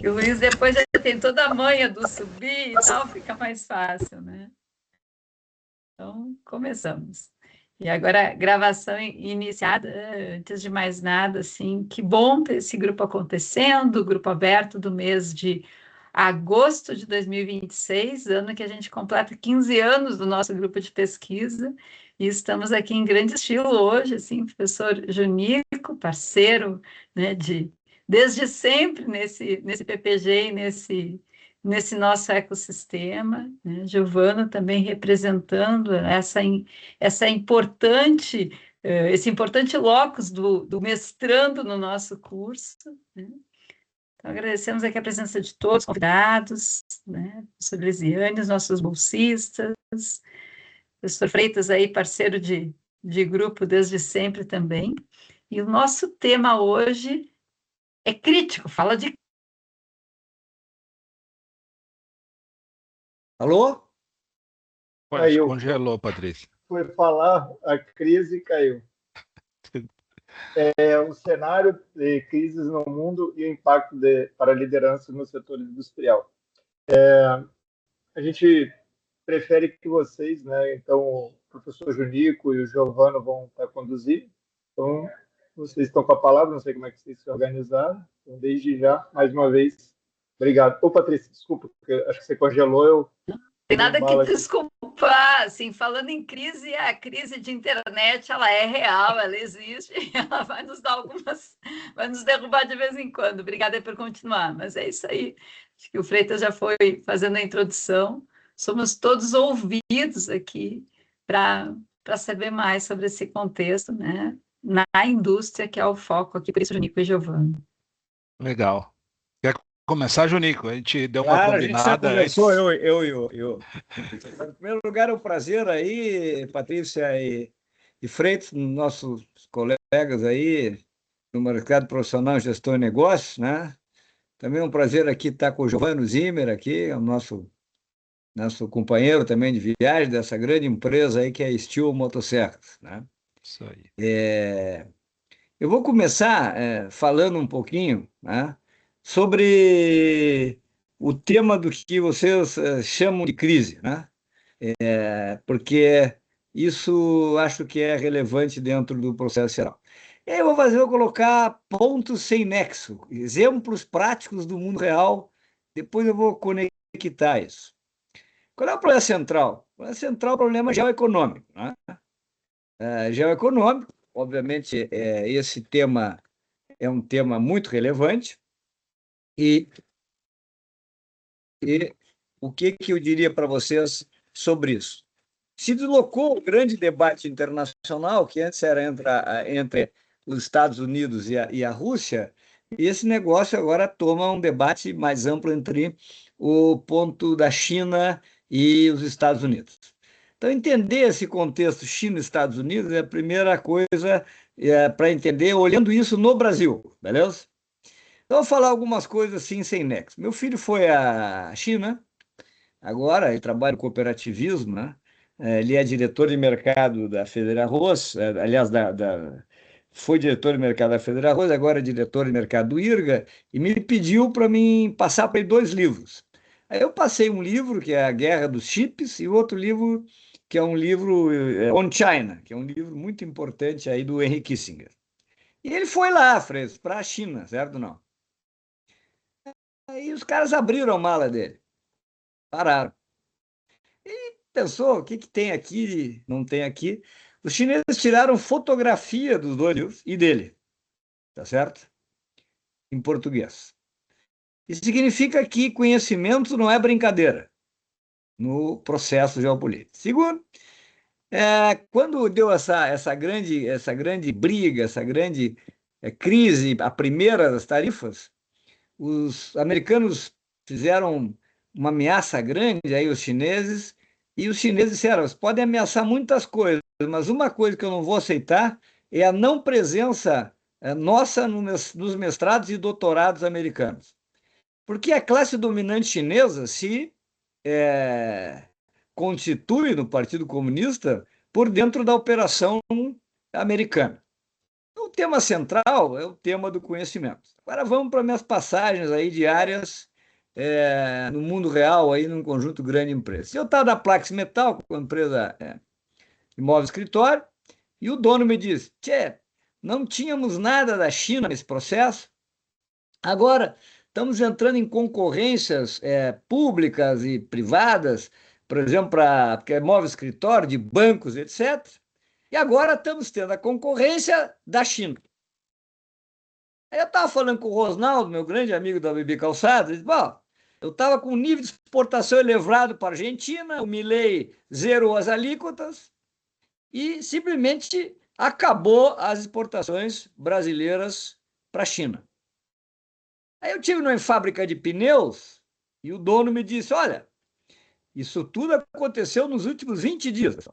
E o Luiz depois já tem toda a manha do subir e tal, fica mais fácil, né? Então, começamos. E agora, gravação iniciada, antes de mais nada, assim, que bom ter esse grupo acontecendo, o grupo aberto do mês de agosto de 2026, ano que a gente completa 15 anos do nosso grupo de pesquisa, e estamos aqui em grande estilo hoje, assim, professor Junico, parceiro, né, desde sempre nesse PPG e nesse nosso ecossistema, né? Giovana também representando essa importante, esse importante locus do mestrando no nosso curso, né? Então, agradecemos aqui a presença de todos os convidados, né? Professor Lisiane, os nossos bolsistas, professor Freitas aí, parceiro de grupo desde sempre também. E o nosso tema hoje é crítico, fala de... Alô? Caiu. Congelou, Patrícia. Foi falar, a crise caiu. O cenário de crises no mundo e o impacto para a liderança no setor industrial. A gente prefere que vocês, né, então o professor Junico e o Giovano vão estar conduzindo. Então, vocês estão com a palavra, não sei como é que vocês se organizaram. Então, desde já, mais uma vez, obrigado. Ô, Patrícia, desculpa, porque acho que você congelou, eu... Tem nada que desculpar, assim, falando em crise, a crise de internet, ela é real, ela existe, ela vai nos dar vai nos derrubar de vez em quando. Obrigada por continuar, mas é isso aí. Acho que o Freitas já foi fazendo a introdução. Somos todos ouvidos aqui para saber mais sobre esse contexto, né, na indústria, que é o foco aqui, por isso, Junico e Giovana. Legal. Quer começar, Junico? A gente deu uma combinada. A gente já começou, eu. Em primeiro lugar, é um prazer aí, Patrícia e Freitas, nossos colegas aí no mercado profissional, gestor de negócios, né? Também é um prazer aqui estar com o Giovano Zimmer aqui, é o nosso companheiro também de viagem dessa grande empresa aí que é a Steel Motosserras, né? Isso aí. Eu vou começar falando um pouquinho, né, sobre o tema do que vocês chamam de crise, né? Porque isso acho que é relevante dentro do processo geral. Vou colocar pontos sem nexo, exemplos práticos do mundo real, depois eu vou conectar isso. Qual é o problema central? O problema central é o problema geoeconômico, né? Geoeconômico, obviamente, esse tema é um tema muito relevante e o que eu diria para vocês sobre isso? Se deslocou o grande debate internacional, que antes era entre os Estados Unidos e a Rússia, e esse negócio agora toma um debate mais amplo entre o ponto da China e os Estados Unidos. Então, entender esse contexto China e Estados Unidos é a primeira coisa para entender, olhando isso no Brasil, beleza? Então, eu vou falar algumas coisas assim, sem nexo. Meu filho foi à China, agora ele trabalha no cooperativismo, né? Ele é diretor de mercado da Federarroz, aliás, foi diretor de mercado da Federarroz, agora é diretor de mercado do IRGA, e me pediu para mim passar para ele 2 livros. Aí eu passei um livro, que é A Guerra dos Chips, e outro livro, que é um livro On China, que é um livro muito importante aí do Henry Kissinger. E ele foi lá, Freitas, para a China, certo ou não? Aí os caras abriram a mala dele, pararam. Pensou, o que tem aqui, não tem aqui? Os chineses tiraram fotografia dos 2 livros e dele, tá certo? Em português. Isso significa que conhecimento não é brincadeira no processo geopolítico. Segundo, quando deu essa grande briga, essa grande crise, a primeira das tarifas, os americanos fizeram uma ameaça grande aí os chineses, e os chineses disseram, vocês podem ameaçar muitas coisas, mas uma coisa que eu não vou aceitar é a não presença nossa nos mestrados e doutorados americanos. Porque a classe dominante chinesa se constitui no Partido Comunista por dentro da operação americana. Então, tema central é o tema do conhecimento. Agora vamos para minhas passagens aí diárias no mundo real, aí num conjunto grande de empresas. Eu estava na Plax Metal, com a empresa de móvel escritório, e o dono me disse: Tchê, não tínhamos nada da China nesse processo, agora estamos entrando em concorrências públicas e privadas, por exemplo, porque é móvel escritório, de bancos, etc. E agora estamos tendo a concorrência da China. Aí eu estava falando com o Rosnaldo, meu grande amigo da Bibi Calçados, ele disse: bom, eu estava com um nível de exportação elevado para a Argentina, o Milei zerou as alíquotas e simplesmente acabou as exportações brasileiras para a China. Aí eu estive numa fábrica de pneus e o dono me disse: olha, isso tudo aconteceu nos últimos 20 dias.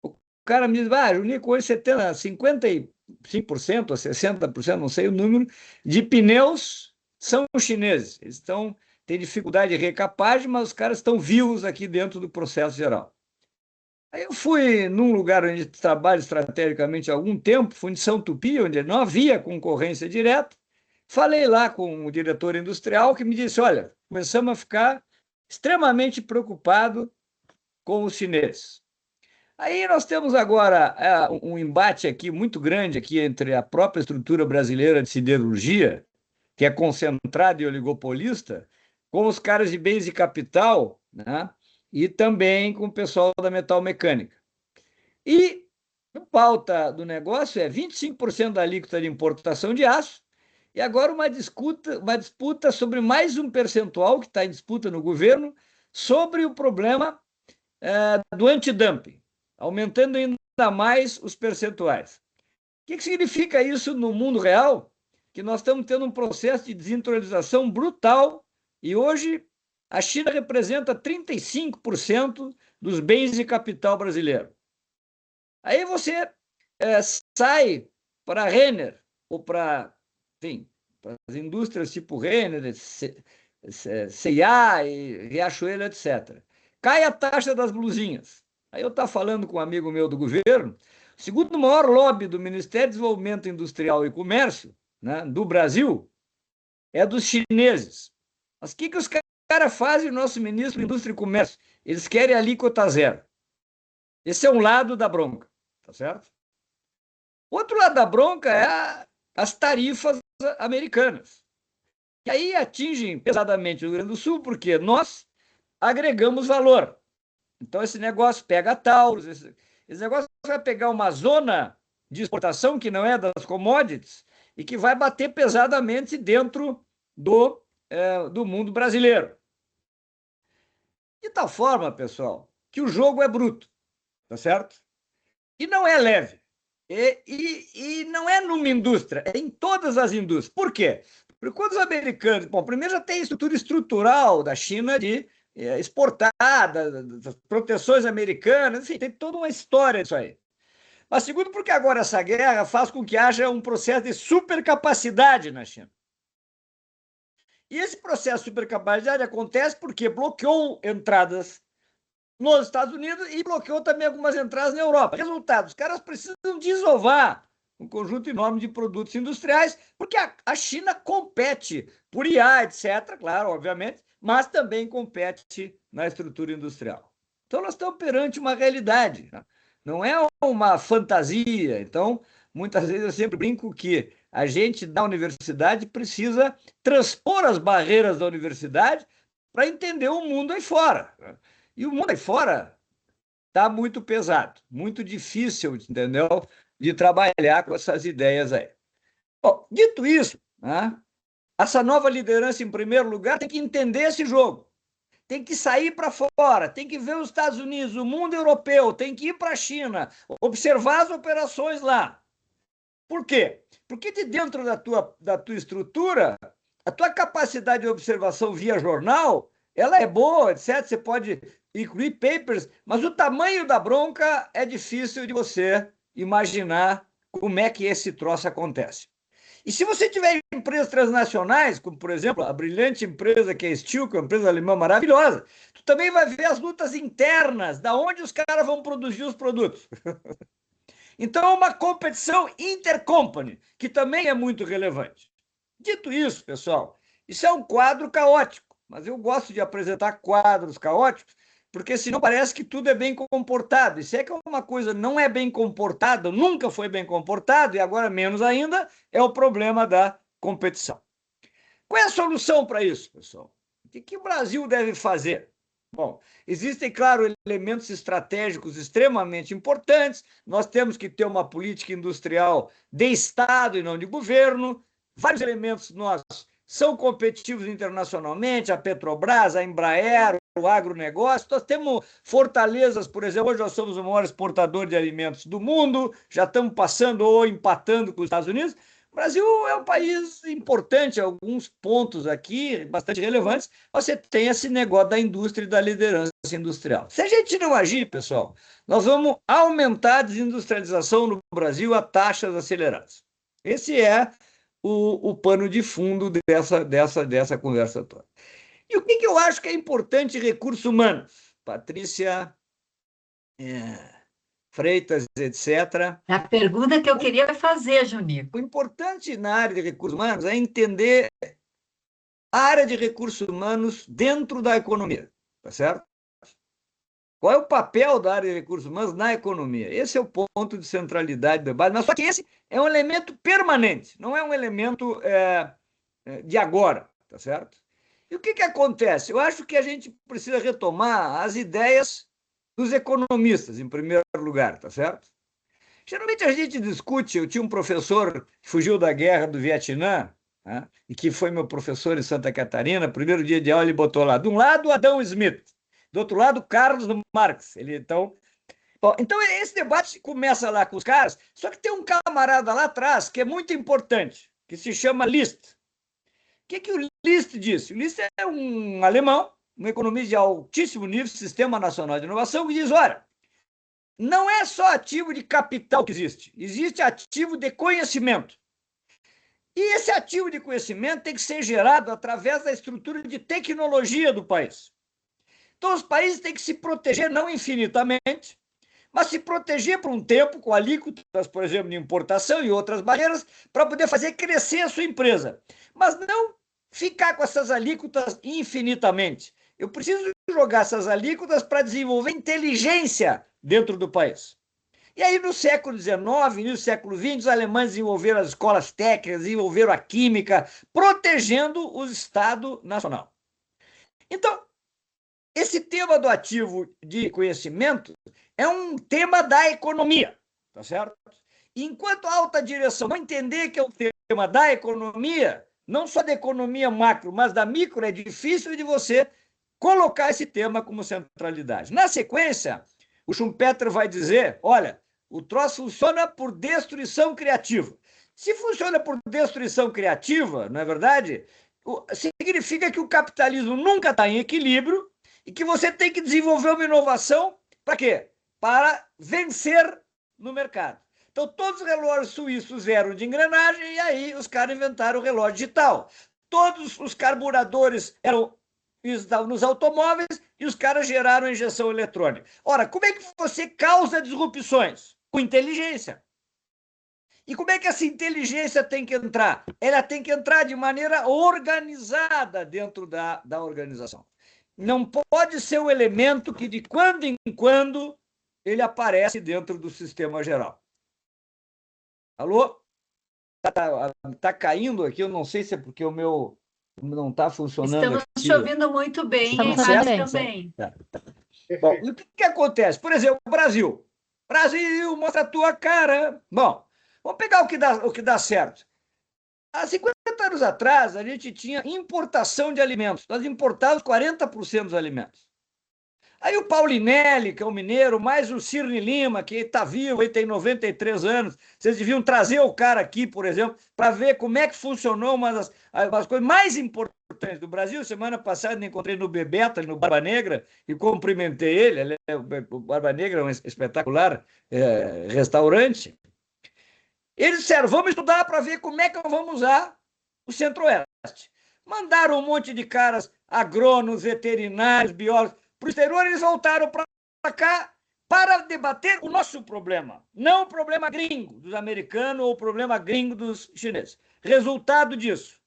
O cara me disse: Junico, hoje você tem 55% ou 60%, não sei o número, de pneus são chineses. Eles têm dificuldade de recapagem, mas os caras estão vivos aqui dentro do processo geral. Aí eu fui num lugar onde trabalho estrategicamente há algum tempo, fui em São Tupi, onde não havia concorrência direta. Falei lá com o diretor industrial, que me disse: olha, começamos a ficar extremamente preocupado com os chineses. Aí nós temos agora um embate aqui muito grande aqui entre a própria estrutura brasileira de siderurgia, que é concentrada e oligopolista, com os caras de bens de capital, né? E também com o pessoal da metal mecânica. E a pauta do negócio é 25% da alíquota de importação de aço, e agora uma disputa sobre mais um percentual que está em disputa no governo sobre o problema do antidumping, aumentando ainda mais os percentuais. O que significa isso no mundo real? Que nós estamos tendo um processo de desindustrialização brutal e hoje a China representa 35% dos bens de capital brasileiro. Aí você sai para a Renner ou para as indústrias tipo Renner, C&A e Riachuelo, etc. Cai a taxa das blusinhas. Aí eu estava falando com um amigo meu do governo, o segundo maior lobby do Ministério de Desenvolvimento Industrial e Comércio, né, do Brasil é dos chineses. Mas o que os caras fazem, o nosso ministro da Indústria e Comércio? Eles querem alíquota zero. Esse é um lado da bronca, tá certo? Outro lado da bronca é as tarifas americanas. E aí atingem pesadamente o Rio Grande do Sul, porque nós agregamos valor. Então, esse negócio pega a Taurus, esse negócio vai pegar uma zona de exportação que não é das commodities e que vai bater pesadamente dentro do mundo brasileiro. De tal forma, pessoal, que o jogo é bruto, tá certo? E não é leve. E não é numa indústria, é em todas as indústrias. Por quê? Porque quando os americanos... Bom, primeiro já tem a estrutura estrutural da China de exportar, das proteções americanas, enfim, tem toda uma história disso aí. Mas segundo, porque agora essa guerra faz com que haja um processo de supercapacidade na China. E esse processo de supercapacidade acontece porque bloqueou entradas nos Estados Unidos e bloqueou também algumas entradas na Europa. Resultado, os caras precisam desovar um conjunto enorme de produtos industriais, porque a China compete por IA, etc., claro, obviamente, mas também compete na estrutura industrial. Então, nós estamos perante uma realidade, né? Não é uma fantasia. Então, muitas vezes eu sempre brinco que a gente da universidade precisa transpor as barreiras da universidade para entender o mundo aí fora. E o mundo aí fora está muito pesado, muito difícil, entendeu? De trabalhar com essas ideias aí. Bom, dito isso, né, essa nova liderança, em primeiro lugar, tem que entender esse jogo. Tem que sair para fora, tem que ver os Estados Unidos, o mundo europeu, tem que ir para a China, observar as operações lá. Por quê? Porque de dentro da tua estrutura, a tua capacidade de observação via jornal, ela é boa, etc. Você pode incluir papers, mas o tamanho da bronca é difícil de você imaginar como é que esse troço acontece. E se você tiver empresas transnacionais, como, por exemplo, a brilhante empresa que é a Steel, que é uma empresa alemã maravilhosa, tu também vai ver as lutas internas, da onde os caras vão produzir os produtos. Então, é uma competição intercompany, que também é muito relevante. Dito isso, pessoal, isso é um quadro caótico, mas eu gosto de apresentar quadros caóticos, porque senão parece que tudo é bem comportado. E se é que uma coisa não é bem comportada, nunca foi bem comportado, e agora menos ainda, é o problema da competição. Qual é a solução para isso, pessoal? O que o Brasil deve fazer? Bom, existem, claro, elementos estratégicos extremamente importantes. Nós temos que ter uma política industrial de Estado e não de governo. Vários elementos nossos são competitivos internacionalmente, a Petrobras, a Embraer, o agronegócio. Nós temos fortalezas, por exemplo, hoje nós somos o maior exportador de alimentos do mundo, já estamos passando ou empatando com os Estados Unidos. O Brasil é um país importante, alguns pontos aqui bastante relevantes. Você tem esse negócio da indústria e da liderança industrial. Se a gente não agir, pessoal, nós vamos aumentar a desindustrialização no Brasil a taxas aceleradas. Esse é o pano de fundo dessa conversa toda. E o que eu acho que é importante em recursos humanos? Patrícia Freitas, etc. A pergunta que eu queria fazer, Junico. O importante na área de recursos humanos é entender a área de recursos humanos dentro da economia, tá certo? Qual é o papel da área de recursos humanos na economia? Esse é o ponto de centralidade do debate, mas só que esse é um elemento permanente, não é um elemento de agora, tá certo? E o que acontece? Eu acho que a gente precisa retomar as ideias dos economistas, em primeiro lugar, tá certo? Geralmente a gente discute, eu tinha um professor que fugiu da guerra do Vietnã, né, e que foi meu professor em Santa Catarina, primeiro dia de aula ele botou lá, de um lado Adam Smith, do outro lado Carlos Marx. Então esse debate começa lá com os caras, só que tem um camarada lá atrás que é muito importante, que se chama List. O que o List disse? O List é um alemão, um economista de altíssimo nível, Sistema Nacional de Inovação, que diz, olha, não é só ativo de capital que existe ativo de conhecimento. E esse ativo de conhecimento tem que ser gerado através da estrutura de tecnologia do país. Então, os países têm que se proteger, não infinitamente, mas se proteger por um tempo, com alíquotas, por exemplo, de importação e outras barreiras, para poder fazer crescer a sua empresa. Mas não ficar com essas alíquotas infinitamente. Eu preciso jogar essas alíquotas para desenvolver inteligência dentro do país. E aí, no século XIX, no século XX, os alemães desenvolveram as escolas técnicas, desenvolveram a química, protegendo o Estado Nacional. Então, esse tema do ativo de conhecimento é um tema da economia, tá certo? E enquanto a alta direção não entender que é um tema da economia, não só da economia macro, mas da micro, é difícil de você colocar esse tema como centralidade. Na sequência, o Schumpeter vai dizer, olha, o troço funciona por destruição criativa. Se funciona por destruição criativa, não é verdade? Significa que o capitalismo nunca está em equilíbrio e que você tem que desenvolver uma inovação para quê? Para vencer no mercado. Então, todos os relógios suíços eram de engrenagem e aí os caras inventaram o relógio digital. Todos os carburadores eram nos automóveis e os caras geraram a injeção eletrônica. Ora, como é que você causa disrupções? Com inteligência. E como é que essa inteligência tem que entrar? Ela tem que entrar de maneira organizada dentro da organização. Não pode ser um elemento que, de quando em quando, ele aparece dentro do sistema geral. Alô? Tá caindo aqui, eu não sei se é porque o meu não está funcionando. Estamos aqui. te ouvindo muito bem, Estamos imagem também. Tá. Bom, e o que acontece? Por exemplo, o Brasil. Brasil, mostra a tua cara. Bom, vamos pegar o que dá certo. Há 50 anos atrás, a gente tinha importação de alimentos. Nós importávamos 40% dos alimentos. Aí o Paulinelli, que é um mineiro, mais o Cirne Lima, que está vivo, ele tem 93 anos. Vocês deviam trazer o cara aqui, por exemplo, para ver como é que funcionou uma das coisas mais importantes do Brasil. Semana passada eu encontrei no Bebeto, no Barba Negra, e cumprimentei ele. O Barba Negra é um espetacular restaurante. Eles disseram, vamos estudar para ver como é que vamos usar o Centro-Oeste. Mandaram um monte de caras, agrônomos, veterinários, biólogos, para o exterior, eles voltaram para cá, para debater o nosso problema, não o problema gringo dos americanos ou o problema gringo dos chineses. Resultado disso,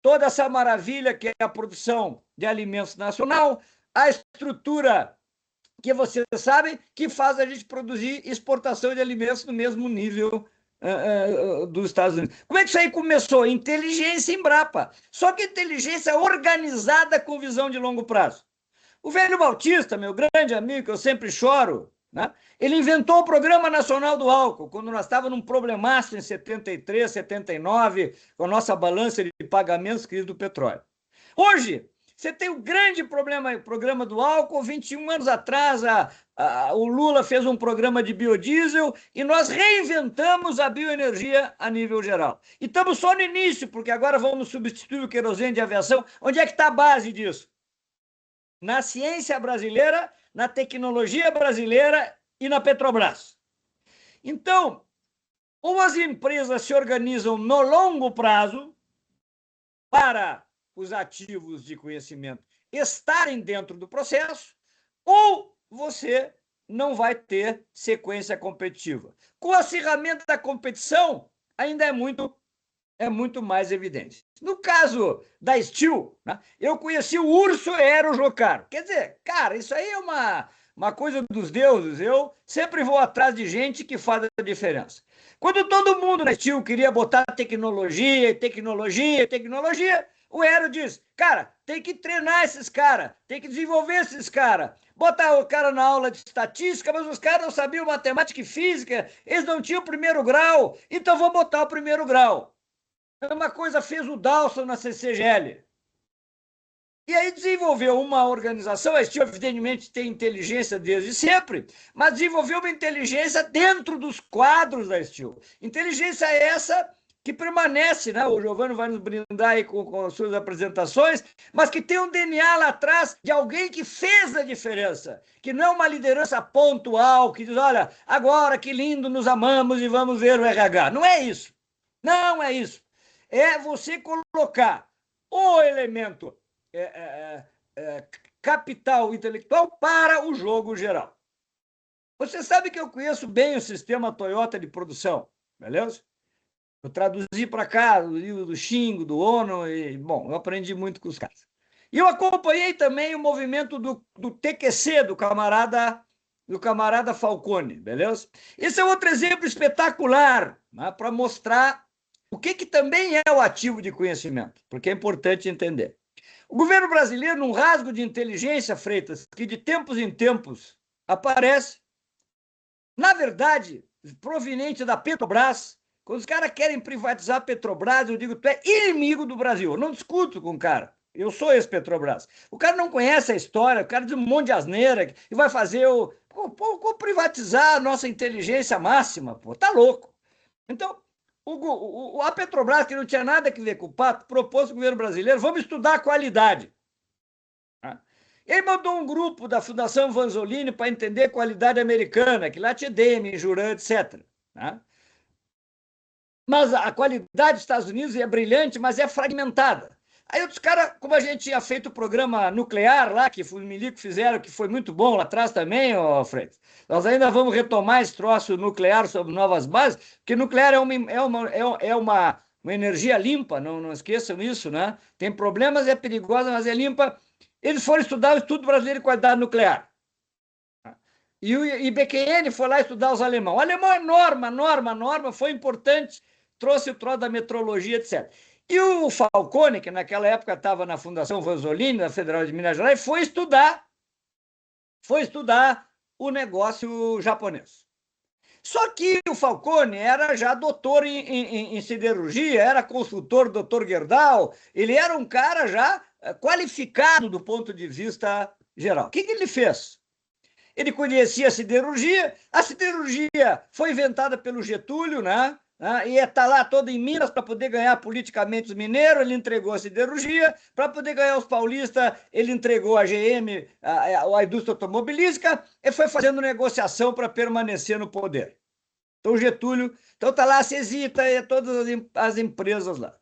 toda essa maravilha que é a produção de alimentos nacional, a estrutura que vocês sabem que faz a gente produzir exportação de alimentos no mesmo nível dos Estados Unidos. Como é que isso aí começou? Inteligência Embrapa. Só que inteligência organizada com visão de longo prazo. O velho Bautista, meu grande amigo, que eu sempre choro, né? Ele inventou o Programa Nacional do Álcool, quando nós estávamos num problemaço em 73, 79, com a nossa balança de pagamentos, crise do petróleo. Hoje, você tem o grande programa do álcool. 21 anos atrás, o Lula fez um programa de biodiesel e nós reinventamos a bioenergia a nível geral. E estamos só no início, porque agora vamos substituir o querosene de aviação. Onde é que está a base disso? Na ciência brasileira, na tecnologia brasileira e na Petrobras. Então, ou as empresas se organizam no longo prazo para os ativos de conhecimento estarem dentro do processo, ou você não vai ter sequência competitiva. Com o acirramento da competição, ainda é muito mais evidente. No caso da Steel, né, eu conheci o Urso Aero Jocaro. Quer dizer, cara, isso aí é uma coisa dos deuses. Eu sempre vou atrás de gente que faz a diferença. Quando todo mundo na Steel queria botar tecnologia, o Aero diz, cara, tem que treinar esses caras, tem que desenvolver esses caras. Botar o cara na aula de estatística, mas os caras não sabiam matemática e física, eles não tinham o primeiro grau, então vou botar o primeiro grau. A mesma coisa fez o Dawson na CCGL. E aí desenvolveu uma organização, a Steel evidentemente tem inteligência desde sempre, mas desenvolveu uma inteligência dentro dos quadros da Steel. Inteligência essa que permanece, né? O Giovanni vai nos brindar aí com as suas apresentações, mas que tem um DNA lá atrás de alguém que fez a diferença, que não é uma liderança pontual, que diz, olha, agora que lindo, nos amamos e vamos ver o RH. Não é isso. Não é isso. É você colocar o elemento capital intelectual para o jogo geral. Você sabe que eu conheço bem o sistema Toyota de produção, beleza? Eu traduzi para cá o livro do Xingo, do Ono, e, bom, eu aprendi muito com os caras. E eu acompanhei também o movimento do TQC, do camarada Falcone, beleza? Esse é outro exemplo espetacular, né, para mostrar o que também é o ativo de conhecimento, porque é importante entender. O governo brasileiro, num rasgo de inteligência, Freitas, que de tempos em tempos aparece, na verdade, proveniente da Petrobras. Quando os caras querem privatizar a Petrobras, eu digo, tu é inimigo do Brasil. Eu não discuto com o cara. Eu sou ex-Petrobras. O cara não conhece a história, o cara diz um monte de asneira e vai fazer privatizar a nossa inteligência máxima, pô. Tá louco. Então, a Petrobras, que não tinha nada a ver com o pato, propôs ao governo brasileiro, vamos estudar a qualidade. Ele mandou um grupo da Fundação Vanzolini para entender a qualidade americana, que lá tinha Deming, Juran, etc. Mas a qualidade dos Estados Unidos é brilhante, mas é fragmentada. Aí outros caras, como a gente tinha feito o programa nuclear lá, que os milicos fizeram, que foi muito bom lá atrás também, Freitas, nós ainda vamos retomar esse troço nuclear sobre novas bases, porque nuclear é uma energia limpa, não esqueçam isso, né? Tem problemas, é perigosa, mas é limpa. Eles foram estudar o Estudo Brasileiro de Qualidade Nuclear. E o IBQN foi lá estudar os alemães. O alemão é norma, foi importante, trouxe o troço da metrologia, etc. E o Falcone, que naquela época estava na Fundação Vanzolini, da Federal de Minas Gerais, foi estudar o negócio japonês. Só que o Falcone era já doutor em siderurgia, era consultor do Dr. Gerdau, ele era um cara já qualificado do ponto de vista geral. O que ele fez? Ele conhecia a siderurgia foi inventada pelo Getúlio, né? E está lá todo em Minas para poder ganhar politicamente os mineiros, ele entregou a siderurgia, para poder ganhar os paulistas, ele entregou a GM, a indústria automobilística, e foi fazendo negociação para permanecer no poder. Então, o Getúlio, então está lá a Cesita e todas as empresas lá.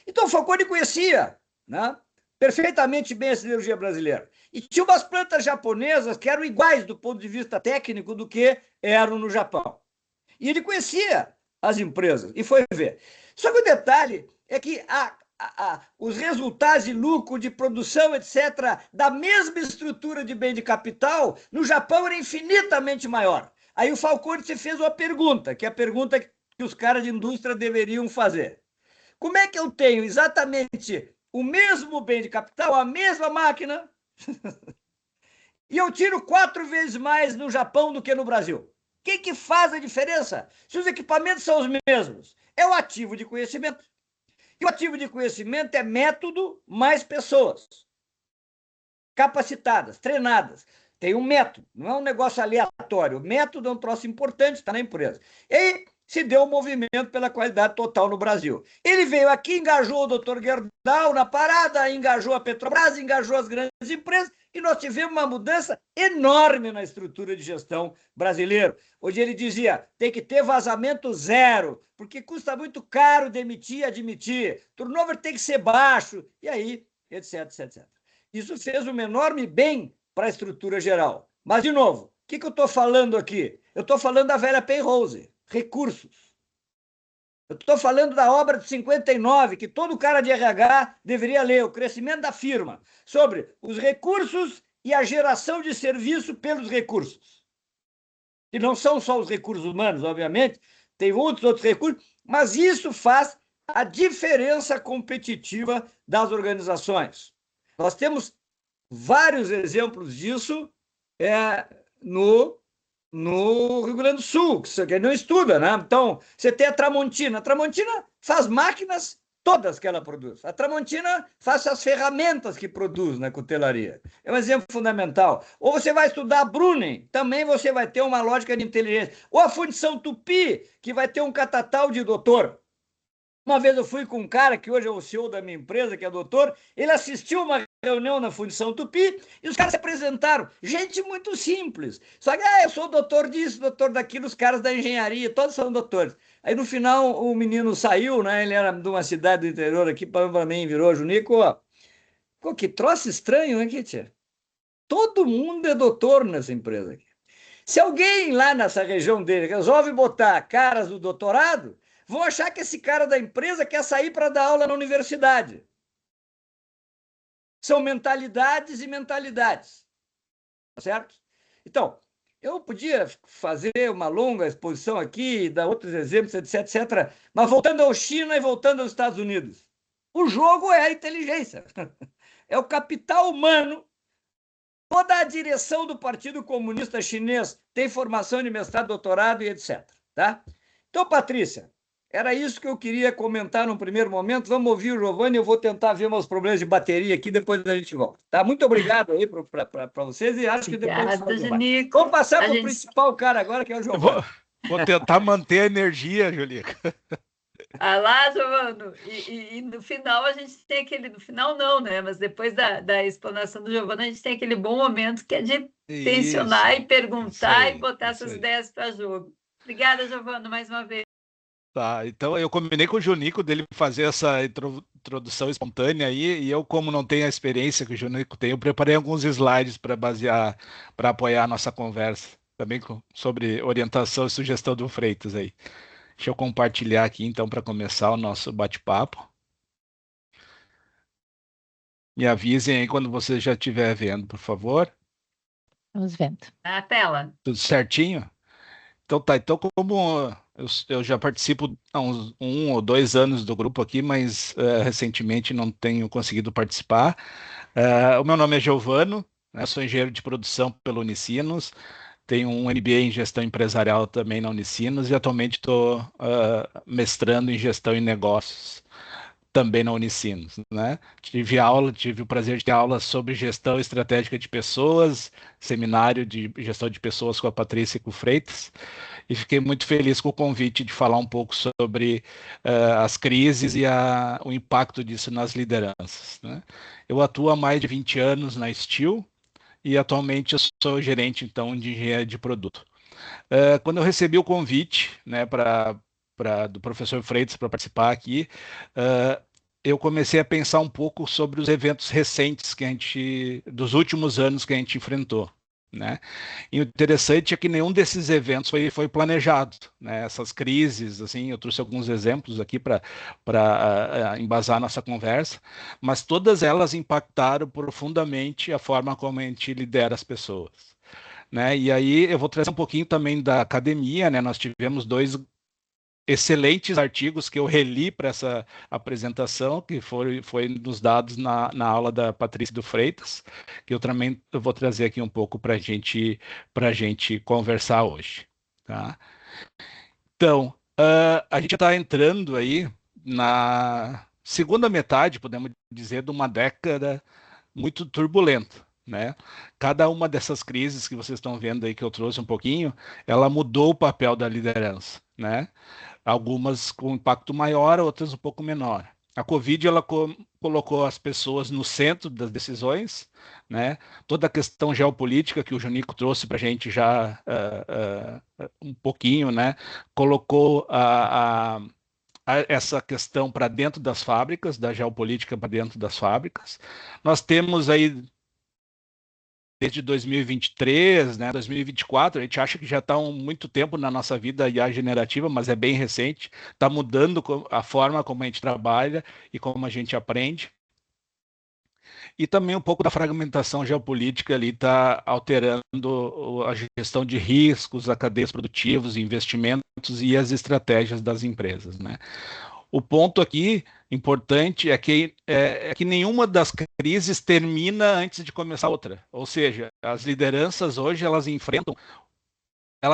Então, o Falcone conhecia, né, perfeitamente bem a siderurgia brasileira. E tinha umas plantas japonesas que eram iguais do ponto de vista técnico do que eram no Japão. E ele conhecia as empresas e foi ver. Só que o detalhe é que os resultados de lucro, de produção, etc., da mesma estrutura de bem de capital, no Japão era infinitamente maior. Aí o Falcone se fez uma pergunta, que é a pergunta que os caras de indústria deveriam fazer. Como é que eu tenho exatamente o mesmo bem de capital, a mesma máquina, e eu tiro 4 vezes mais no Japão do que no Brasil? O que faz a diferença? Se os equipamentos são os mesmos, é o ativo de conhecimento. E o ativo de conhecimento é método mais pessoas capacitadas, treinadas. Tem um método, não é um negócio aleatório. O método é um troço importante, está na empresa. E aí se deu um movimento pela qualidade total no Brasil. Ele veio aqui, engajou o Dr. Gerdau na parada, engajou a Petrobras, engajou as grandes empresas, e nós tivemos uma mudança enorme na estrutura de gestão brasileira. Hoje ele dizia, tem que ter vazamento zero, porque custa muito caro demitir e admitir, turnover tem que ser baixo, e aí, etc, etc. Isso fez um enorme bem para a estrutura geral. Mas, de novo, o que eu estou falando aqui? Eu estou falando da velha Penrose, recursos. Eu estou falando da obra de 59, que todo cara de RH deveria ler, o crescimento da firma, sobre os recursos e a geração de serviço pelos recursos. E não são só os recursos humanos, obviamente, tem outros recursos, mas isso faz a diferença competitiva das organizações. Nós temos vários exemplos disso no Rio Grande do Sul, que não estuda, né? Então, você tem a Tramontina. A Tramontina faz máquinas todas que ela produz. A Tramontina faz as ferramentas que produz na cutelaria. É um exemplo fundamental. Ou você vai estudar a Bruning, também você vai ter uma lógica de inteligência. Ou a Fundição Tupi, que vai ter um catatal de doutor. Uma vez eu fui com um cara, que hoje é o CEO da minha empresa, que é doutor, ele assistiu uma reunião na Fundição Tupi e os caras se apresentaram. Gente muito simples. Só que, eu sou doutor disso, doutor daquilo, os caras da engenharia, todos são doutores. Aí no final o menino saiu, né? Ele era de uma cidade do interior aqui, para mim, virou Junico. Pô, que troço estranho, hein, Kitty? Todo mundo é doutor nessa empresa aqui. Se alguém lá nessa região dele resolve botar caras do doutorado, vão achar que esse cara da empresa quer sair para dar aula na universidade. São mentalidades e mentalidades. Certo? Então, eu podia fazer uma longa exposição aqui, dar outros exemplos, etc, etc. Mas voltando ao China e voltando aos Estados Unidos. O jogo é a inteligência. É o capital humano. Toda a direção do Partido Comunista Chinês tem formação de mestrado, doutorado e etc. Tá? Então, Patrícia, era isso que eu queria comentar no primeiro momento. Vamos ouvir o Giovanni, eu vou tentar ver meus problemas de bateria aqui, depois a gente volta. Tá? Muito obrigado aí para vocês e acho que depois... Vamos passar para o principal cara agora, que é o Giovanni. Vou tentar manter a energia, Julica. Ah lá, Giovano, e no final a gente tem aquele, no final não, né? Mas depois da explanação do Giovano, a gente tem aquele bom momento que é de tensionar e perguntar e botar essas ideias para jogo. Obrigada, Giovano, mais uma vez. Tá, então eu combinei com o Junico dele fazer essa introdução espontânea aí, e eu, como não tenho a experiência que o Junico tem, eu preparei alguns slides para basear, para apoiar a nossa conversa, também sobre orientação e sugestão do Freitas aí. Deixa eu compartilhar aqui, então, para começar o nosso bate-papo. Me avisem aí quando você já estiver vendo, por favor. Estamos vendo. Na tela. Tudo certinho? Então tá, então como eu já participo há uns 1 ou 2 anos do grupo aqui, mas recentemente não tenho conseguido participar. O meu nome é Giovano, né, sou engenheiro de produção pela Unicinos, tenho um MBA em gestão empresarial também na Unicinos e atualmente estou mestrando em gestão e negócios também na Unicinos, né? Tive o prazer de ter aula sobre gestão estratégica de pessoas, seminário de gestão de pessoas com a Patrícia e com o Freitas, e fiquei muito feliz com o convite de falar um pouco sobre as crises e o impacto disso nas lideranças, né? Eu atuo há mais de 20 anos na Steel e atualmente eu sou gerente, então, de engenharia de produto. Quando eu recebi o convite, né, do professor Freitas para participar aqui, eu comecei a pensar um pouco sobre os eventos recentes dos últimos anos que a gente enfrentou, né? E o interessante é que nenhum desses eventos foi planejado, né? Essas crises, assim, eu trouxe alguns exemplos aqui para embasar nossa conversa, mas todas elas impactaram profundamente a forma como a gente lidera as pessoas, né? E aí eu vou trazer um pouquinho também da academia, né? Nós tivemos dois excelentes artigos que eu reli para essa apresentação, que foi nos dados na aula da Patrícia do Freitas, que eu vou trazer aqui um pouco para a gente conversar hoje. Tá? Então, a gente está entrando aí na segunda metade, podemos dizer, de uma década muito turbulenta. Né? Cada uma dessas crises que vocês estão vendo aí, que eu trouxe um pouquinho, ela mudou o papel da liderança. Né? Algumas com impacto maior, outras um pouco menor. A Covid ela colocou as pessoas no centro das decisões, né? Toda a questão geopolítica que o Junico trouxe para a gente já um pouquinho, né? Colocou essa questão para dentro das fábricas, da geopolítica para dentro das fábricas. Nós temos aí desde 2023, né, 2024, a gente acha que já está há muito tempo na nossa vida IA generativa, mas é bem recente, está mudando a forma como a gente trabalha e como a gente aprende. E também um pouco da fragmentação geopolítica ali está alterando a gestão de riscos, a cadeias produtivos, investimentos e as estratégias das empresas, né? O ponto aqui importante é que nenhuma das crises termina antes de começar outra. Ou seja, as lideranças hoje elas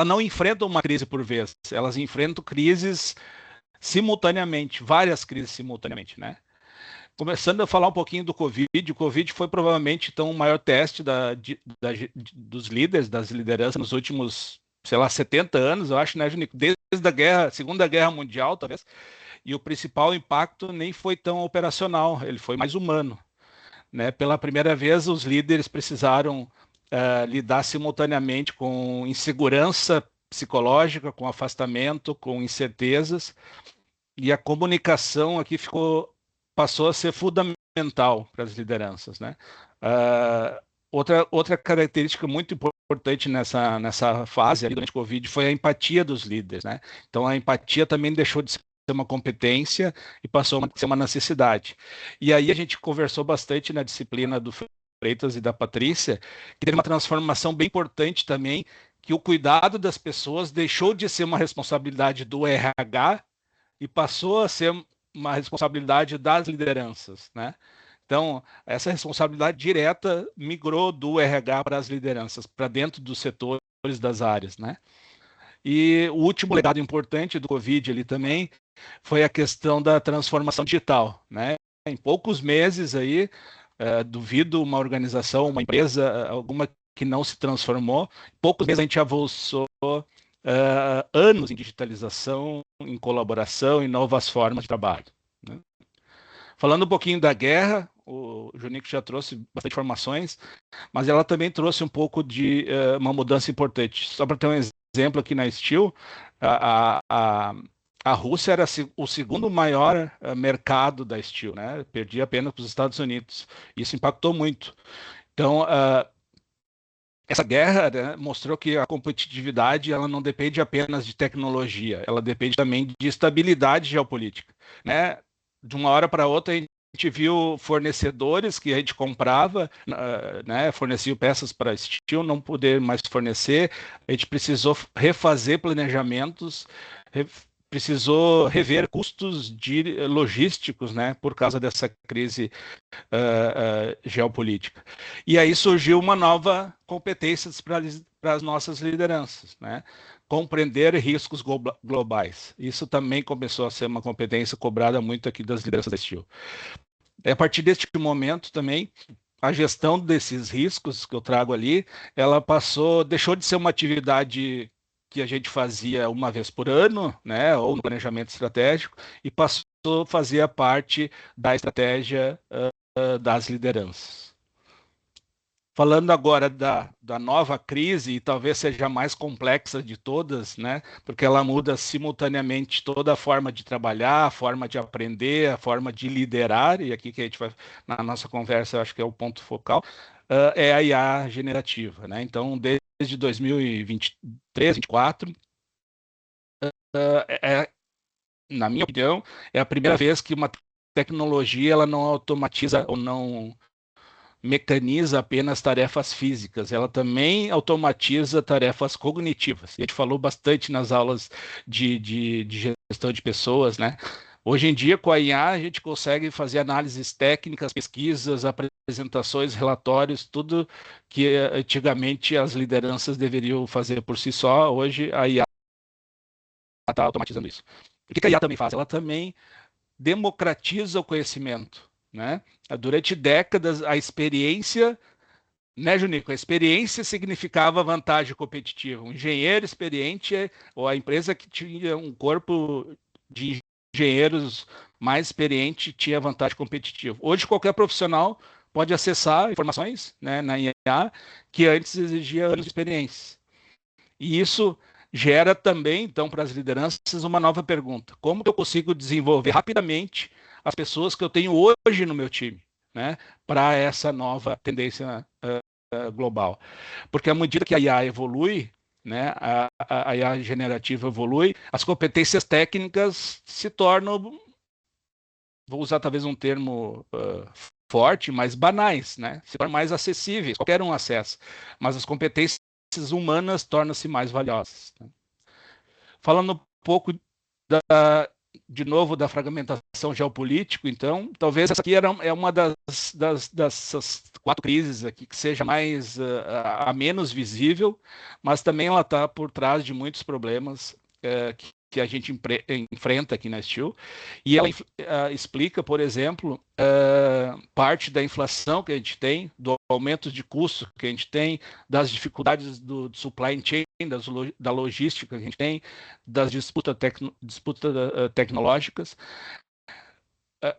não enfrentam uma crise por vez, elas enfrentam crises simultaneamente, várias crises simultaneamente, né? Começando a falar um pouquinho do Covid, o Covid foi provavelmente então o maior teste dos líderes, das lideranças nos últimos, sei lá, 70 anos, eu acho, né, Junico? Desde a Segunda Guerra Mundial, talvez. E o principal impacto nem foi tão operacional, ele foi mais humano. Né? Pela primeira vez, os líderes precisaram lidar simultaneamente com insegurança psicológica, com afastamento, com incertezas, e a comunicação aqui passou a ser fundamental para as lideranças. Né? Outra característica muito importante nessa fase ali, durante o Covid foi a empatia dos líderes. Né? Então, a empatia também deixou de ser uma competência e passou a ser uma necessidade. E aí a gente conversou bastante na disciplina do Freitas e da Patrícia, que teve uma transformação bem importante também, que o cuidado das pessoas deixou de ser uma responsabilidade do RH e passou a ser uma responsabilidade das lideranças, né? Então, essa responsabilidade direta migrou do RH para as lideranças, para dentro dos setores das áreas, né? E o último legado importante do Covid ali também foi a questão da transformação digital, né? Em poucos meses aí, duvido uma organização, uma empresa, alguma que não se transformou, em poucos meses a gente avançou anos em digitalização, em colaboração, em novas formas de trabalho. Né? Falando um pouquinho da guerra, o Junico já trouxe bastante informações, mas ela também trouxe um pouco de uma mudança importante. Só para ter um exemplo aqui na Steel, a Rússia era o segundo maior mercado da Steel, né? Perdia apenas para os Estados Unidos. Isso impactou muito. Então, essa guerra, né, mostrou que a competitividade ela não depende apenas de tecnologia, ela depende também de estabilidade geopolítica. Né? De uma hora para outra, a gente viu fornecedores que a gente comprava, né, forneciam peças para Steel, não poder mais fornecer, a gente precisou refazer planejamentos, precisou rever custos logísticos, né, por causa dessa crise geopolítica. E aí surgiu uma nova competência para as nossas lideranças, né? Compreender riscos globais. Isso também começou a ser uma competência cobrada muito aqui das lideranças da Steel. A partir deste momento também, a gestão desses riscos que eu trago ali, ela deixou de ser uma atividade que a gente fazia uma vez por ano, né, ou no planejamento estratégico, e passou a fazer parte da estratégia das lideranças. Falando agora da nova crise, e talvez seja a mais complexa de todas, né? Porque ela muda simultaneamente toda a forma de trabalhar, a forma de aprender, a forma de liderar, e aqui que a gente vai, na nossa conversa, eu acho que é o ponto focal, é a IA generativa, né? Então, desde 2023, 2024, na minha opinião, é a primeira vez que uma tecnologia ela não automatiza ou não mecaniza apenas tarefas físicas, ela também automatiza tarefas cognitivas. A gente falou bastante nas aulas de gestão de pessoas, né? Hoje em dia, com a IA, a gente consegue fazer análises técnicas, pesquisas, apresentações, relatórios, tudo que antigamente as lideranças deveriam fazer por si só. Hoje, a IA está automatizando isso. O que a IA também faz? Ela também democratiza o conhecimento, né? Durante décadas, a experiência, né, Junico? A experiência significava vantagem competitiva. Um engenheiro experiente, ou a empresa que tinha um corpo de engenheiros mais experiente, tinha vantagem competitiva. Hoje, qualquer profissional pode acessar informações, né, na IA que antes exigia anos de experiência. E isso gera também, então, para as lideranças, uma nova pergunta. Como eu consigo desenvolver rapidamente as pessoas que eu tenho hoje no meu time, né, para essa nova tendência global? Porque à medida que a IA evolui, né, a IA generativa evolui, as competências técnicas se tornam, vou usar talvez um termo forte, mas banais, né? Se tornam mais acessíveis, qualquer um acessa. Mas as competências humanas tornam-se mais valiosas. Né? Falando um pouco de novo da fragmentação geopolítica, então, talvez essa aqui é uma dessas 4 crises aqui que seja mais a menos visível, mas também ela está por trás de muitos problemas que a gente enfrenta aqui na Steel. E ela explica, por exemplo, parte da inflação que a gente tem, do aumento de custo que a gente tem, das dificuldades do supply chain, da logística que a gente tem, das disputas tecnológicas.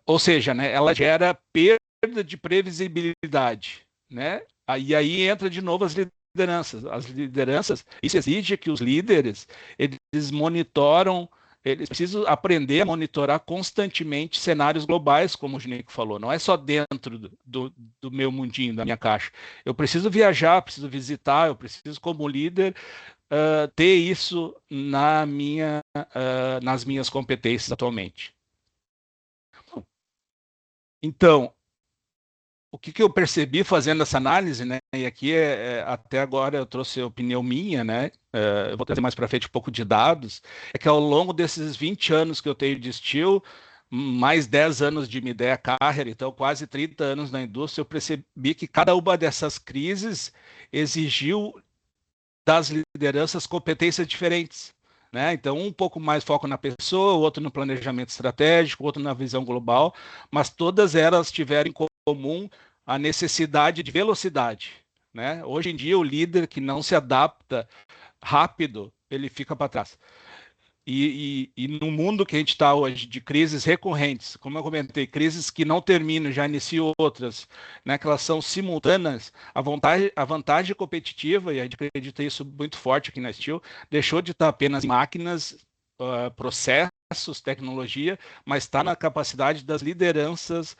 Ou seja, né, ela gera perda de previsibilidade. Né? E aí entra de novo as lideranças. As lideranças, isso exige que os líderes eles monitoram, eles precisam aprender a monitorar constantemente cenários globais, como o Junico falou. Não é só dentro do meu mundinho, da minha caixa. Eu preciso viajar, preciso visitar, eu preciso, como líder, ter isso nas minhas competências atualmente. Então, o que eu percebi fazendo essa análise, né? E aqui até agora eu trouxe a opinião minha, né? Eu vou trazer mais para frente um pouco de dados, é que ao longo desses 20 anos que eu tenho de Steel, mais 10 anos de Midea Carrier, então quase 30 anos na indústria, eu percebi que cada uma dessas crises exigiu das lideranças competências diferentes. Né? Então, um pouco mais foco na pessoa, o outro no planejamento estratégico, o outro na visão global, mas todas elas tiveram em comum a necessidade de velocidade. Né? Hoje em dia, o líder que não se adapta rápido, ele fica para trás. E no mundo que a gente está hoje, de crises recorrentes, como eu comentei, crises que não terminam, já iniciam outras, né, que elas são simultâneas, a vantagem competitiva, e a gente acredita isso muito forte aqui na Steel, deixou de estar apenas em máquinas, processos, tecnologia, mas está na capacidade das lideranças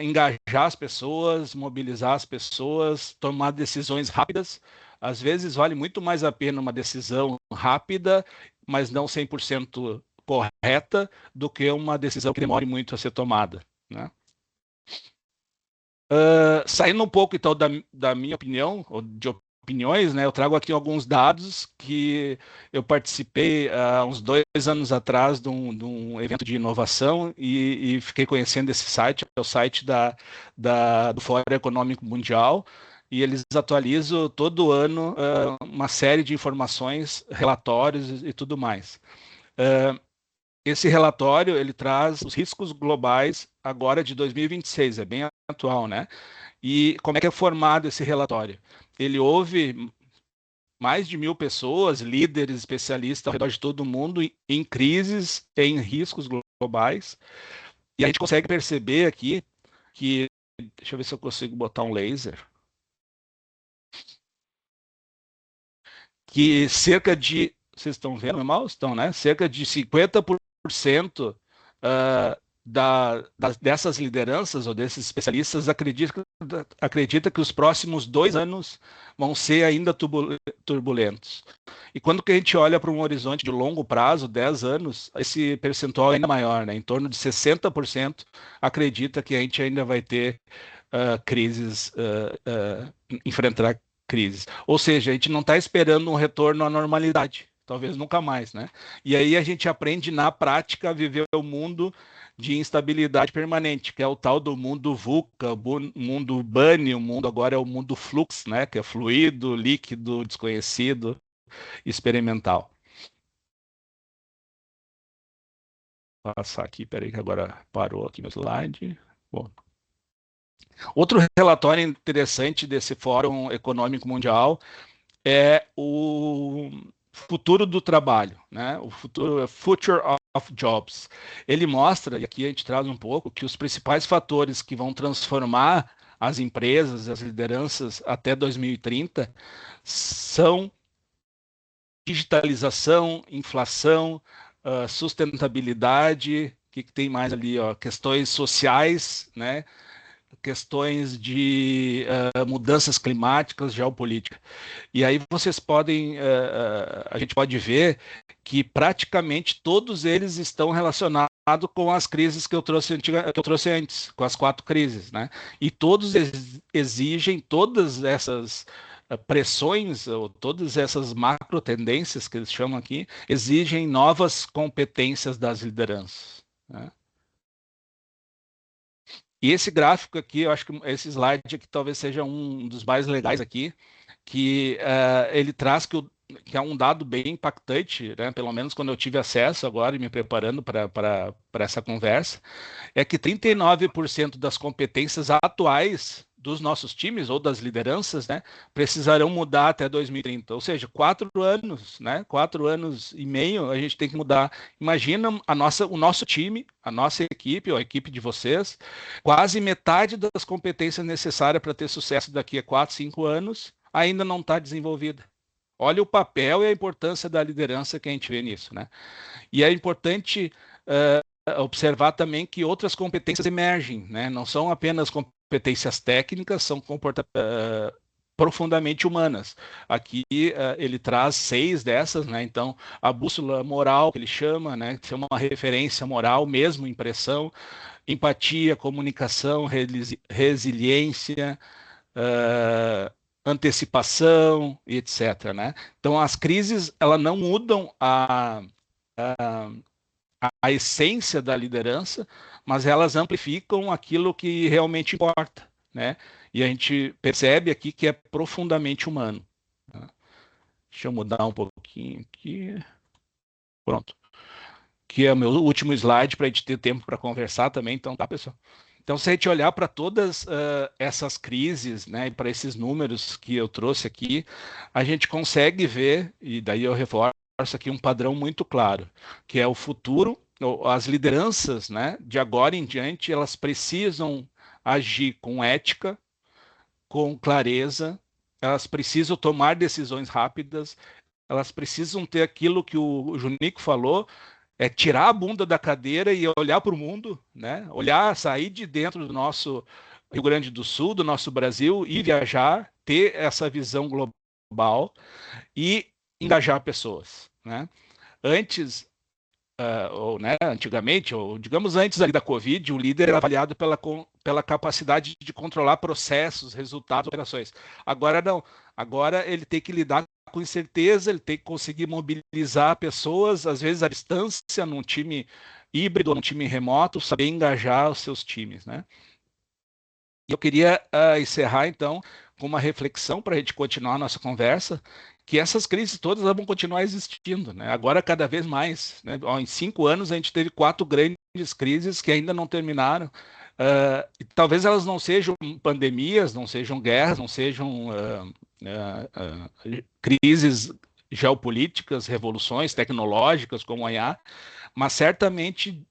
engajar as pessoas, mobilizar as pessoas, tomar decisões rápidas. Às vezes vale muito mais a pena uma decisão rápida, mas não 100% correta, do que uma decisão que demore muito a ser tomada. Né? Saindo um pouco, então, da minha opinião, ou de opiniões, né, eu trago aqui alguns dados que eu participei há uns 2 anos atrás de um evento de inovação e fiquei conhecendo esse site, é o site do Fórum Econômico Mundial, e eles atualizam todo ano uma série de informações, relatórios e tudo mais. Esse relatório ele traz os riscos globais agora de 2026, é bem atual, né? E como é que é formado esse relatório? Ele ouve mais de 1.000 pessoas, líderes, especialistas ao redor de todo o mundo em crises, em riscos globais. E a gente consegue perceber aqui que, deixa eu ver se eu consigo botar um laser. que cerca de, vocês estão vendo meu mouse? Estão, né? Cerca de 50% dessas lideranças ou desses especialistas acredita que os próximos 2 anos vão ser ainda turbulentos. E quando que a gente olha para um horizonte de longo prazo, 10 anos, esse percentual é ainda maior, né? Em torno de 60% acredita que a gente ainda vai ter crises, enfrentar crises. Ou seja, a gente não está esperando um retorno à normalidade, talvez nunca mais, né? E aí a gente aprende na prática a viver o mundo de instabilidade permanente, que é o tal do mundo VUCA, mundo Bunny, o mundo agora é o mundo Flux, né? Que é fluido, líquido, desconhecido, experimental. Vou passar aqui, peraí que agora parou aqui meu slide. Bom. Outro relatório interessante desse Fórum Econômico Mundial é o futuro do trabalho, né? O Future of Jobs. Ele mostra, e aqui a gente traz um pouco, que os principais fatores que vão transformar as empresas, as lideranças até 2030 são digitalização, inflação, sustentabilidade, o que tem mais ali, ó, questões sociais, né? Questões de mudanças climáticas, geopolítica. E aí vocês podem, a gente pode ver que praticamente todos eles estão relacionados com as crises que eu trouxe antes, com as 4 crises, né? E todos exigem todas essas pressões, ou todas essas macro tendências que eles chamam aqui, exigem novas competências das lideranças, né? E esse gráfico aqui, eu acho que esse slide aqui talvez seja um dos mais legais aqui, que ele traz que é um dado bem impactante, né? Pelo menos quando eu tive acesso agora e me preparando para essa conversa, é que 39% das competências atuais dos nossos times ou das lideranças, né, precisarão mudar até 2030. Ou seja, 4 anos, né, 4 anos e meio a gente tem que mudar. Imagina o nosso time, a nossa equipe, ou a equipe de vocês, quase metade das competências necessárias para ter sucesso daqui a 4, 5 anos ainda não está desenvolvida. Olha o papel e a importância da liderança que a gente vê nisso, né? E é importante observar também que outras competências emergem, né? Não são apenas competências técnicas, são profundamente humanas. Aqui ele traz 6 dessas, né? Então, a bússola moral, que ele chama, né? Que é uma referência moral mesmo, impressão, empatia, comunicação, resiliência, antecipação, etc., né? Então, as crises, elas não mudam a essência da liderança, mas elas amplificam aquilo que realmente importa, né? E a gente percebe aqui que é profundamente humano. Tá? Deixa eu mudar um pouquinho aqui. Pronto. Que é o meu último slide para a gente ter tempo para conversar também, então tá, pessoal? Então, se a gente olhar para todas essas crises, né, e para esses números que eu trouxe aqui, a gente consegue ver, e daí eu reforço aqui um padrão muito claro, que é o futuro, as lideranças, né, de agora em diante, elas precisam agir com ética, com clareza, elas precisam tomar decisões rápidas, elas precisam ter aquilo que o Junico falou, é tirar a bunda da cadeira e olhar para o mundo, né? Olhar, sair de dentro do nosso Rio Grande do Sul, do nosso Brasil, e viajar, ter essa visão global e engajar pessoas, né? Antes, ou, né, antigamente, ou digamos antes ali da Covid, o líder era avaliado pela capacidade de controlar processos, resultados, operações. Agora não. Agora ele tem que lidar com incerteza, ele tem que conseguir mobilizar pessoas, às vezes à distância, num time híbrido, num time remoto, saber engajar os seus times, né? E eu queria encerrar, então, com uma reflexão para a gente continuar a nossa conversa, que essas crises todas vão continuar existindo, né? Agora cada vez mais, né? Em 5 anos a gente teve 4 grandes crises que ainda não terminaram. E talvez elas não sejam pandemias, não sejam guerras, não sejam crises geopolíticas, revoluções tecnológicas como a IA, mas certamente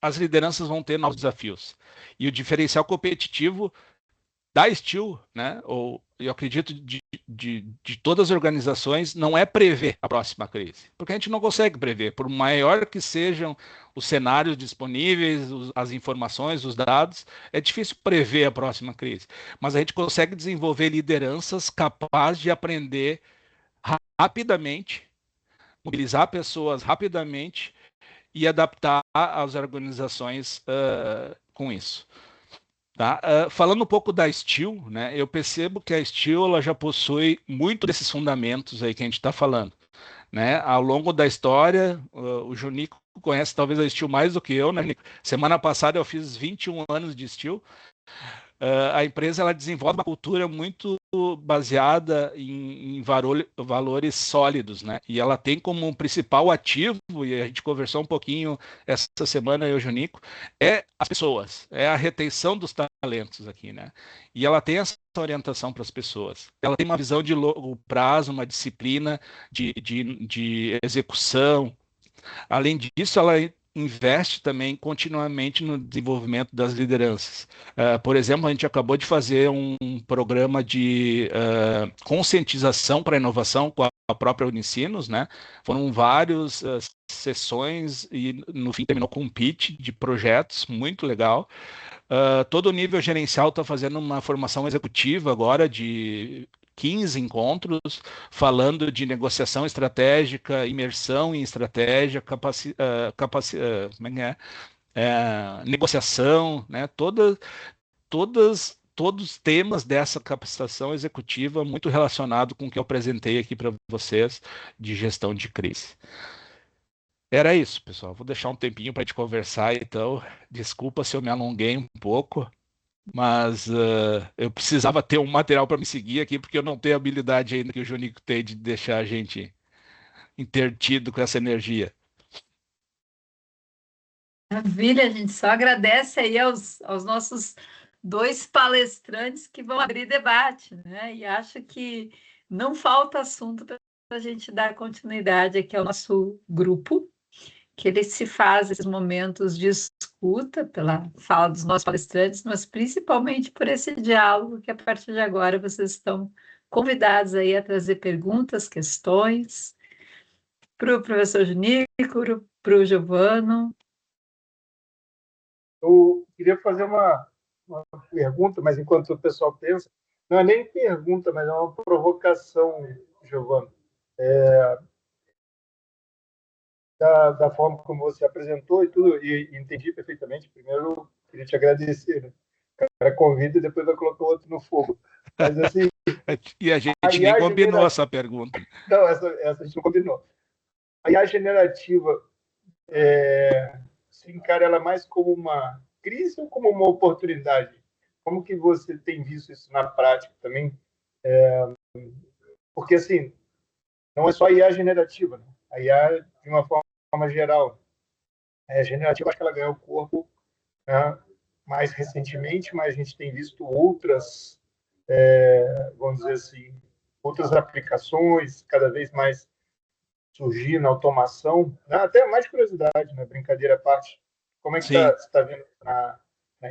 as lideranças vão ter novos desafios. E o diferencial competitivo da Steel, né, ou eu acredito de todas as organizações, não é prever a próxima crise, porque a gente não consegue prever, por maior que sejam os cenários disponíveis, as informações, os dados, é difícil prever a próxima crise, mas a gente consegue desenvolver lideranças capazes de aprender rapidamente, mobilizar pessoas rapidamente e adaptar as organizações com isso. Tá? Falando um pouco da Steel, né, eu percebo que a Steel ela já possui muito desses fundamentos aí que a gente está falando. Né? Ao longo da história, o Junico conhece talvez a Steel mais do que eu. Né, Nico? Semana passada eu fiz 21 anos de Steel. A empresa ela desenvolve uma cultura muito baseada em valores sólidos, né? E ela tem como principal ativo, e a gente conversou um pouquinho essa semana, eu e o Junico, é as pessoas, é a retenção dos talentos aqui, né? E ela tem essa orientação para as pessoas. Ela tem uma visão de longo prazo, uma disciplina de execução. Além disso, ela investe também continuamente no desenvolvimento das lideranças. Por exemplo, a gente acabou de fazer um programa de conscientização para a inovação com a própria Unicinos, né? Foram várias sessões e no fim terminou com um pitch de projetos muito legal. Todo o nível gerencial está fazendo uma formação executiva agora de 15 encontros, falando de negociação estratégica, imersão em estratégia, negociação, né? Todos os temas dessa capacitação executiva muito relacionado com o que eu apresentei aqui para vocês de gestão de crise. Era isso, pessoal. Vou deixar um tempinho para a gente conversar, então. Desculpa se eu me alonguei um pouco, mas eu precisava ter um material para me seguir aqui, porque eu não tenho a habilidade ainda que o Junico tem de deixar a gente intertido com essa energia. Maravilha, a gente só agradece aí aos nossos 2 palestrantes que vão abrir debate, né? E acho que não falta assunto para a gente dar continuidade aqui ao nosso grupo, que ele se faz esses momentos de escuta pela fala dos nossos palestrantes, mas principalmente por esse diálogo que a partir de agora vocês estão convidados aí a trazer perguntas, questões para o professor Junico, para o Giovano. Eu queria fazer uma pergunta, mas enquanto o pessoal pensa, não é nem pergunta, mas é uma provocação, Giovano. Da forma como você apresentou e tudo, e entendi perfeitamente. Primeiro, eu queria te agradecer. Né? O cara convida e depois vai colocar o outro no fogo. Mas, assim, e a gente nem combinou essa pergunta. Não, essa a gente não combinou. A IA generativa, se encara ela mais como uma crise ou como uma oportunidade? Como que você tem visto isso na prática também? Porque, assim, não é só a IA generativa, né? A IA, de uma forma geral, generativa, acho que ela ganhou o corpo, né, mais recentemente, mas a gente tem visto outras, vamos dizer assim, outras aplicações cada vez mais surgindo, automação, né? Até mais curiosidade, né? Brincadeira à parte. Como é que você está vendo na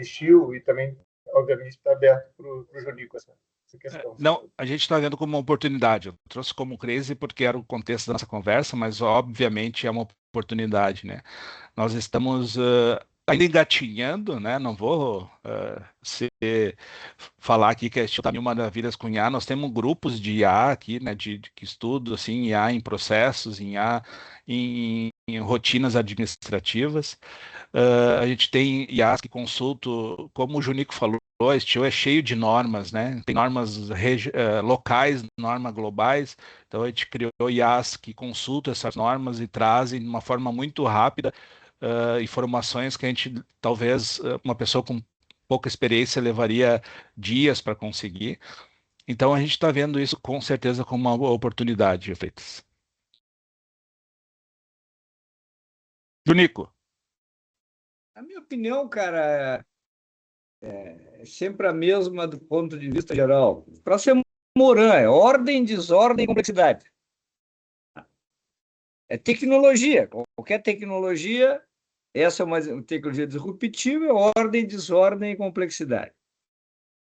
Steel e também, obviamente, está aberto para o Junico essa questão? Não, a gente está vendo como uma oportunidade. Eu trouxe como crise porque era o contexto da nossa conversa, mas obviamente é uma oportunidade, né? Nós estamos ainda engatinhando, né? Não vou falar aqui que a Steel está mil maravilhas com IA. Nós temos grupos de IA aqui, né? De que estudo assim, IA em processos, em IA em rotinas administrativas. A gente tem IAs que consultam, como o Junico falou, a Steel é cheio de normas, né? Tem normas locais, normas globais. Então a gente criou IAs que consultam essas normas e trazem de uma forma muito rápida informações que a gente, talvez, uma pessoa com pouca experiência levaria dias para conseguir. Então a gente está vendo isso com certeza como uma oportunidade, Freitas. Junico. A minha opinião, cara, é sempre a mesma do ponto de vista geral. Para ser Moran, é ordem, desordem e complexidade. É tecnologia. Qualquer tecnologia, essa é uma tecnologia disruptiva, é ordem, desordem e complexidade.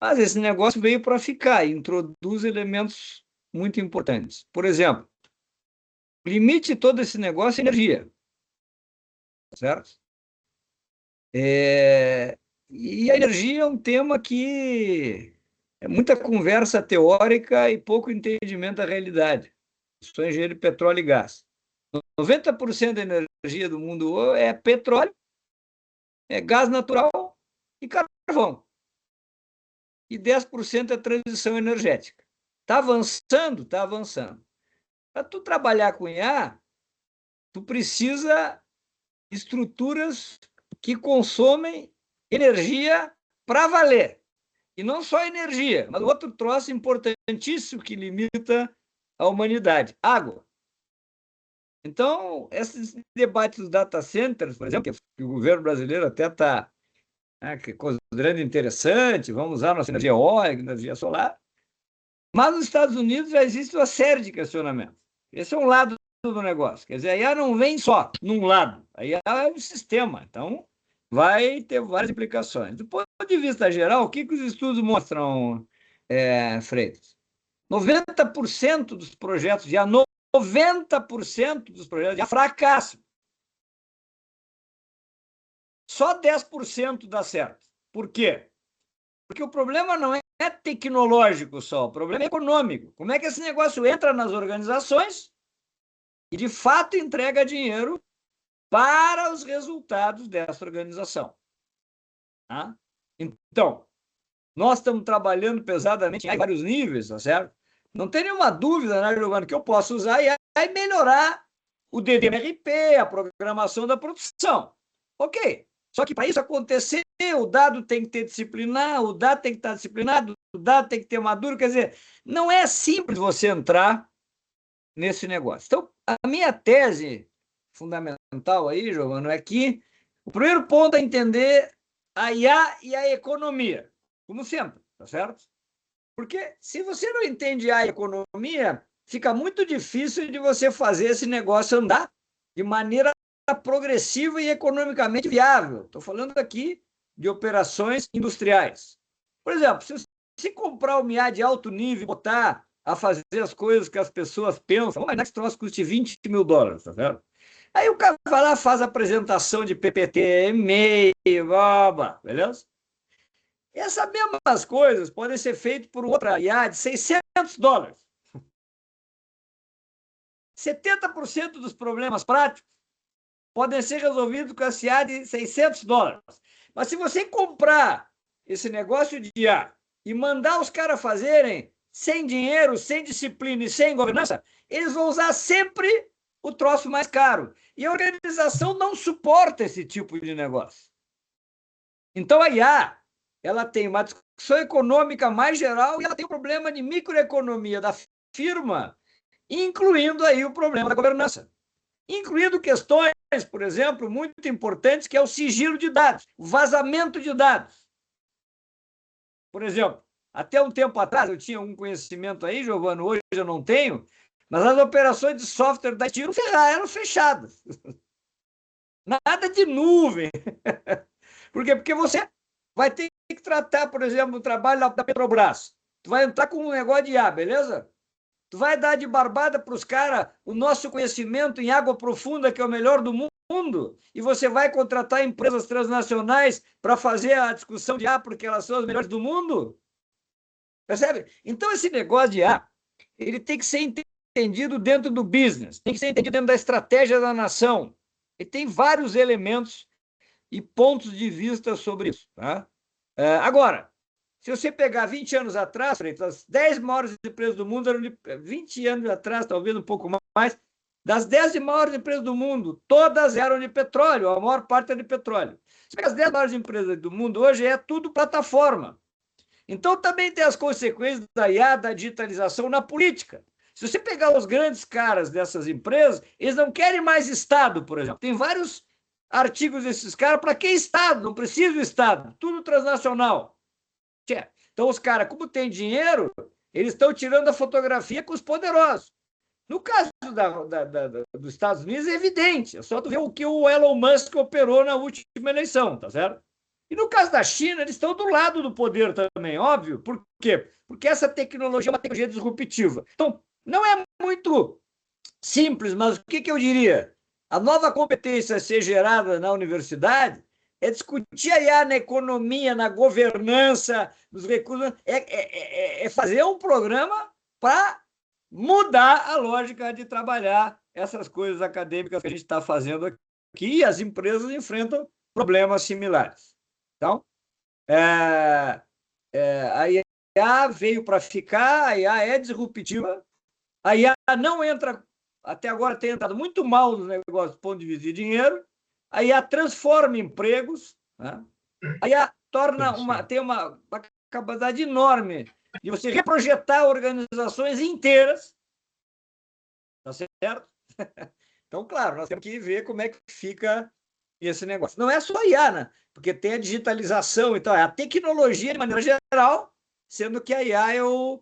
Mas esse negócio veio para ficar e introduz elementos muito importantes. Por exemplo, limite todo esse negócio é energia, certo? E a energia é um tema que é muita conversa teórica e pouco entendimento da realidade. Sou engenheiro de petróleo e gás. 90% da energia do mundo é petróleo, é gás natural e carvão. E 10% é transição energética. Está avançando? Está avançando. Para tu trabalhar com IA, tu precisa de estruturas que consomem energia para valer. E não só energia, mas outro troço importantíssimo que limita a humanidade: água. Então, esses debates dos data centers, por exemplo, que o governo brasileiro até está, considerando interessante, vamos usar nossa energia eólica, energia solar, mas nos Estados Unidos já existe uma série de questionamentos. Esse é um lado do negócio. Quer dizer, a IA não vem só num lado, a IA é um sistema, então vai ter várias implicações. Do ponto de vista geral, o que os estudos mostram, Freitas? 90% dos projetos de IA, 90% dos projetos de IA fracassam. Só 10% dá certo. Por quê? Porque o problema não é tecnológico só, o problema é econômico. Como é que esse negócio entra nas organizações e, de fato, entrega dinheiro para os resultados dessa organização? Tá? Então, nós estamos trabalhando pesadamente em vários níveis, tá certo? Não tem nenhuma dúvida, né, Giovanni, que eu posso usar e melhorar o DDRP, a programação da produção. Ok. Só que para isso acontecer, o dado tem que ter disciplinar, o dado tem que estar disciplinado, o dado tem que ter maduro. Quer dizer, não é simples você entrar nesse negócio. Então, a minha tese fundamental aí, Giovano, é que o primeiro ponto é entender a IA e a economia, como sempre, tá certo? Porque se você não entende a economia, fica muito difícil de você fazer esse negócio andar de maneira progressiva e economicamente viável. Estou falando aqui de operações industriais. Por exemplo, se você comprar um IA de alto nível e botar a fazer as coisas que as pessoas pensam, mas esse troço custa $20 mil, tá certo? Aí o cara vai lá, faz a apresentação de PPT, e-mail, beleza? Essas mesmas coisas podem ser feitas por outra IA de $600. 70% dos problemas práticos podem ser resolvidos com essa IA de $600. Mas se você comprar esse negócio de IA e mandar os caras fazerem sem dinheiro, sem disciplina e sem governança, eles vão usar sempre o troço mais caro. E a organização não suporta esse tipo de negócio. Então a IA, ela tem uma discussão econômica mais geral e ela tem um problema de microeconomia da firma, incluindo aí o problema da governança. Incluindo questões, por exemplo, muito importantes, que é o sigilo de dados, o vazamento de dados. Por exemplo, até um tempo atrás, eu tinha um conhecimento aí, Giovano, hoje eu não tenho, mas as operações de software da Tiro eram fechadas. Nada de nuvem. Por quê? Porque você vai ter que tratar, por exemplo, o trabalho da Petrobras. Tu vai entrar com um negócio de IA, beleza? Tu vai dar de barbada para os caras o nosso conhecimento em água profunda, que é o melhor do mundo, e você vai contratar empresas transnacionais para fazer a discussão de IA porque elas são as melhores do mundo? Percebe? Então, esse negócio de IA, ele tem que ser entendido dentro do business, tem que ser entendido dentro da estratégia da nação. E tem vários elementos e pontos de vista sobre isso. Tá? Agora, se você pegar 20 anos atrás, as 10 maiores empresas do mundo eram de 20 anos atrás, talvez um pouco mais, das 10 maiores empresas do mundo, todas eram de petróleo, a maior parte é de petróleo. Se pegar as 10 maiores empresas do mundo hoje, é tudo plataforma. Então, também tem as consequências da IA, da digitalização na política. Se você pegar os grandes caras dessas empresas, eles não querem mais Estado, por exemplo. Tem vários artigos desses caras, para que Estado? Não precisa do Estado, tudo transnacional. Então, os caras, como tem dinheiro, eles estão tirando a fotografia com os poderosos. No caso dos Estados Unidos, é evidente. É só tu ver o que o Elon Musk operou na última eleição, tá certo? E no caso da China, eles estão do lado do poder também, óbvio. Por quê? Porque essa tecnologia é uma tecnologia disruptiva. Então, não é muito simples, mas o que eu diria? A nova competência a ser gerada na universidade é discutir a IA na economia, na governança, nos recursos, é fazer um programa para mudar a lógica de trabalhar essas coisas acadêmicas que a gente está fazendo aqui, e as empresas enfrentam problemas similares. Então, a IA veio para ficar, a IA é disruptiva, a IA não entra, até agora tem entrado muito mal nos negócios do ponto de vista de dinheiro, a IA transforma empregos, né? A IA tem uma capacidade enorme de você reprojetar organizações inteiras, tá certo? Então, claro, nós temos que ver como é que fica esse negócio. Não é só a IA, né? Porque tem a digitalização, então é a tecnologia de maneira geral, sendo que a IA é o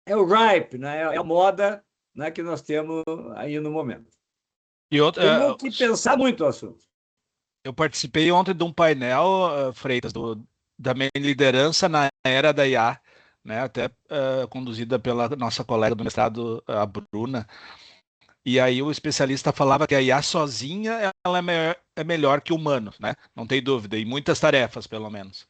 ripe, né? É a moda, né, que nós temos aí no momento. E outra, Temos que pensar muito o assunto. eu participei ontem de um painel, Freitas, da minha liderança na era da IA, né, até conduzida pela nossa colega do mestrado, a Bruna. E aí o especialista falava que a IA sozinha ela é melhor que o humano, né? Não tem dúvida, em muitas tarefas, pelo menos.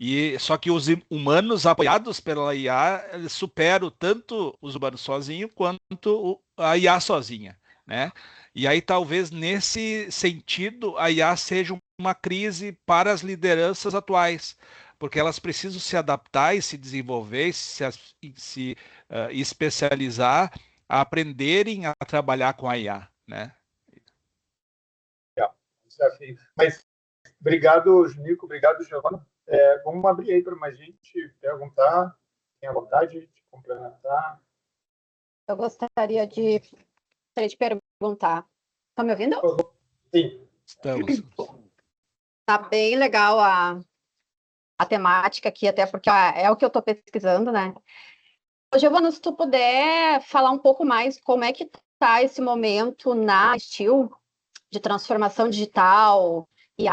E só que os humanos apoiados pela IA eles superam tanto os humanos sozinhos quanto a IA sozinha, né? E aí talvez nesse sentido a IA seja uma crise para as lideranças atuais, porque elas precisam se adaptar e se desenvolver, especializar, a aprenderem a trabalhar com a IA, né? Desafio. Mas obrigado, Junico, obrigado, Giovana. Vamos abrir aí para mais gente perguntar, tem a vontade de complementar. Eu gostaria de perguntar. Estão me ouvindo? Sim. Estamos. Tá bem legal a temática aqui, até porque é o que eu estou pesquisando, né? Giovana, se tu puder falar um pouco mais como é que está esse momento na Steel de transformação digital, e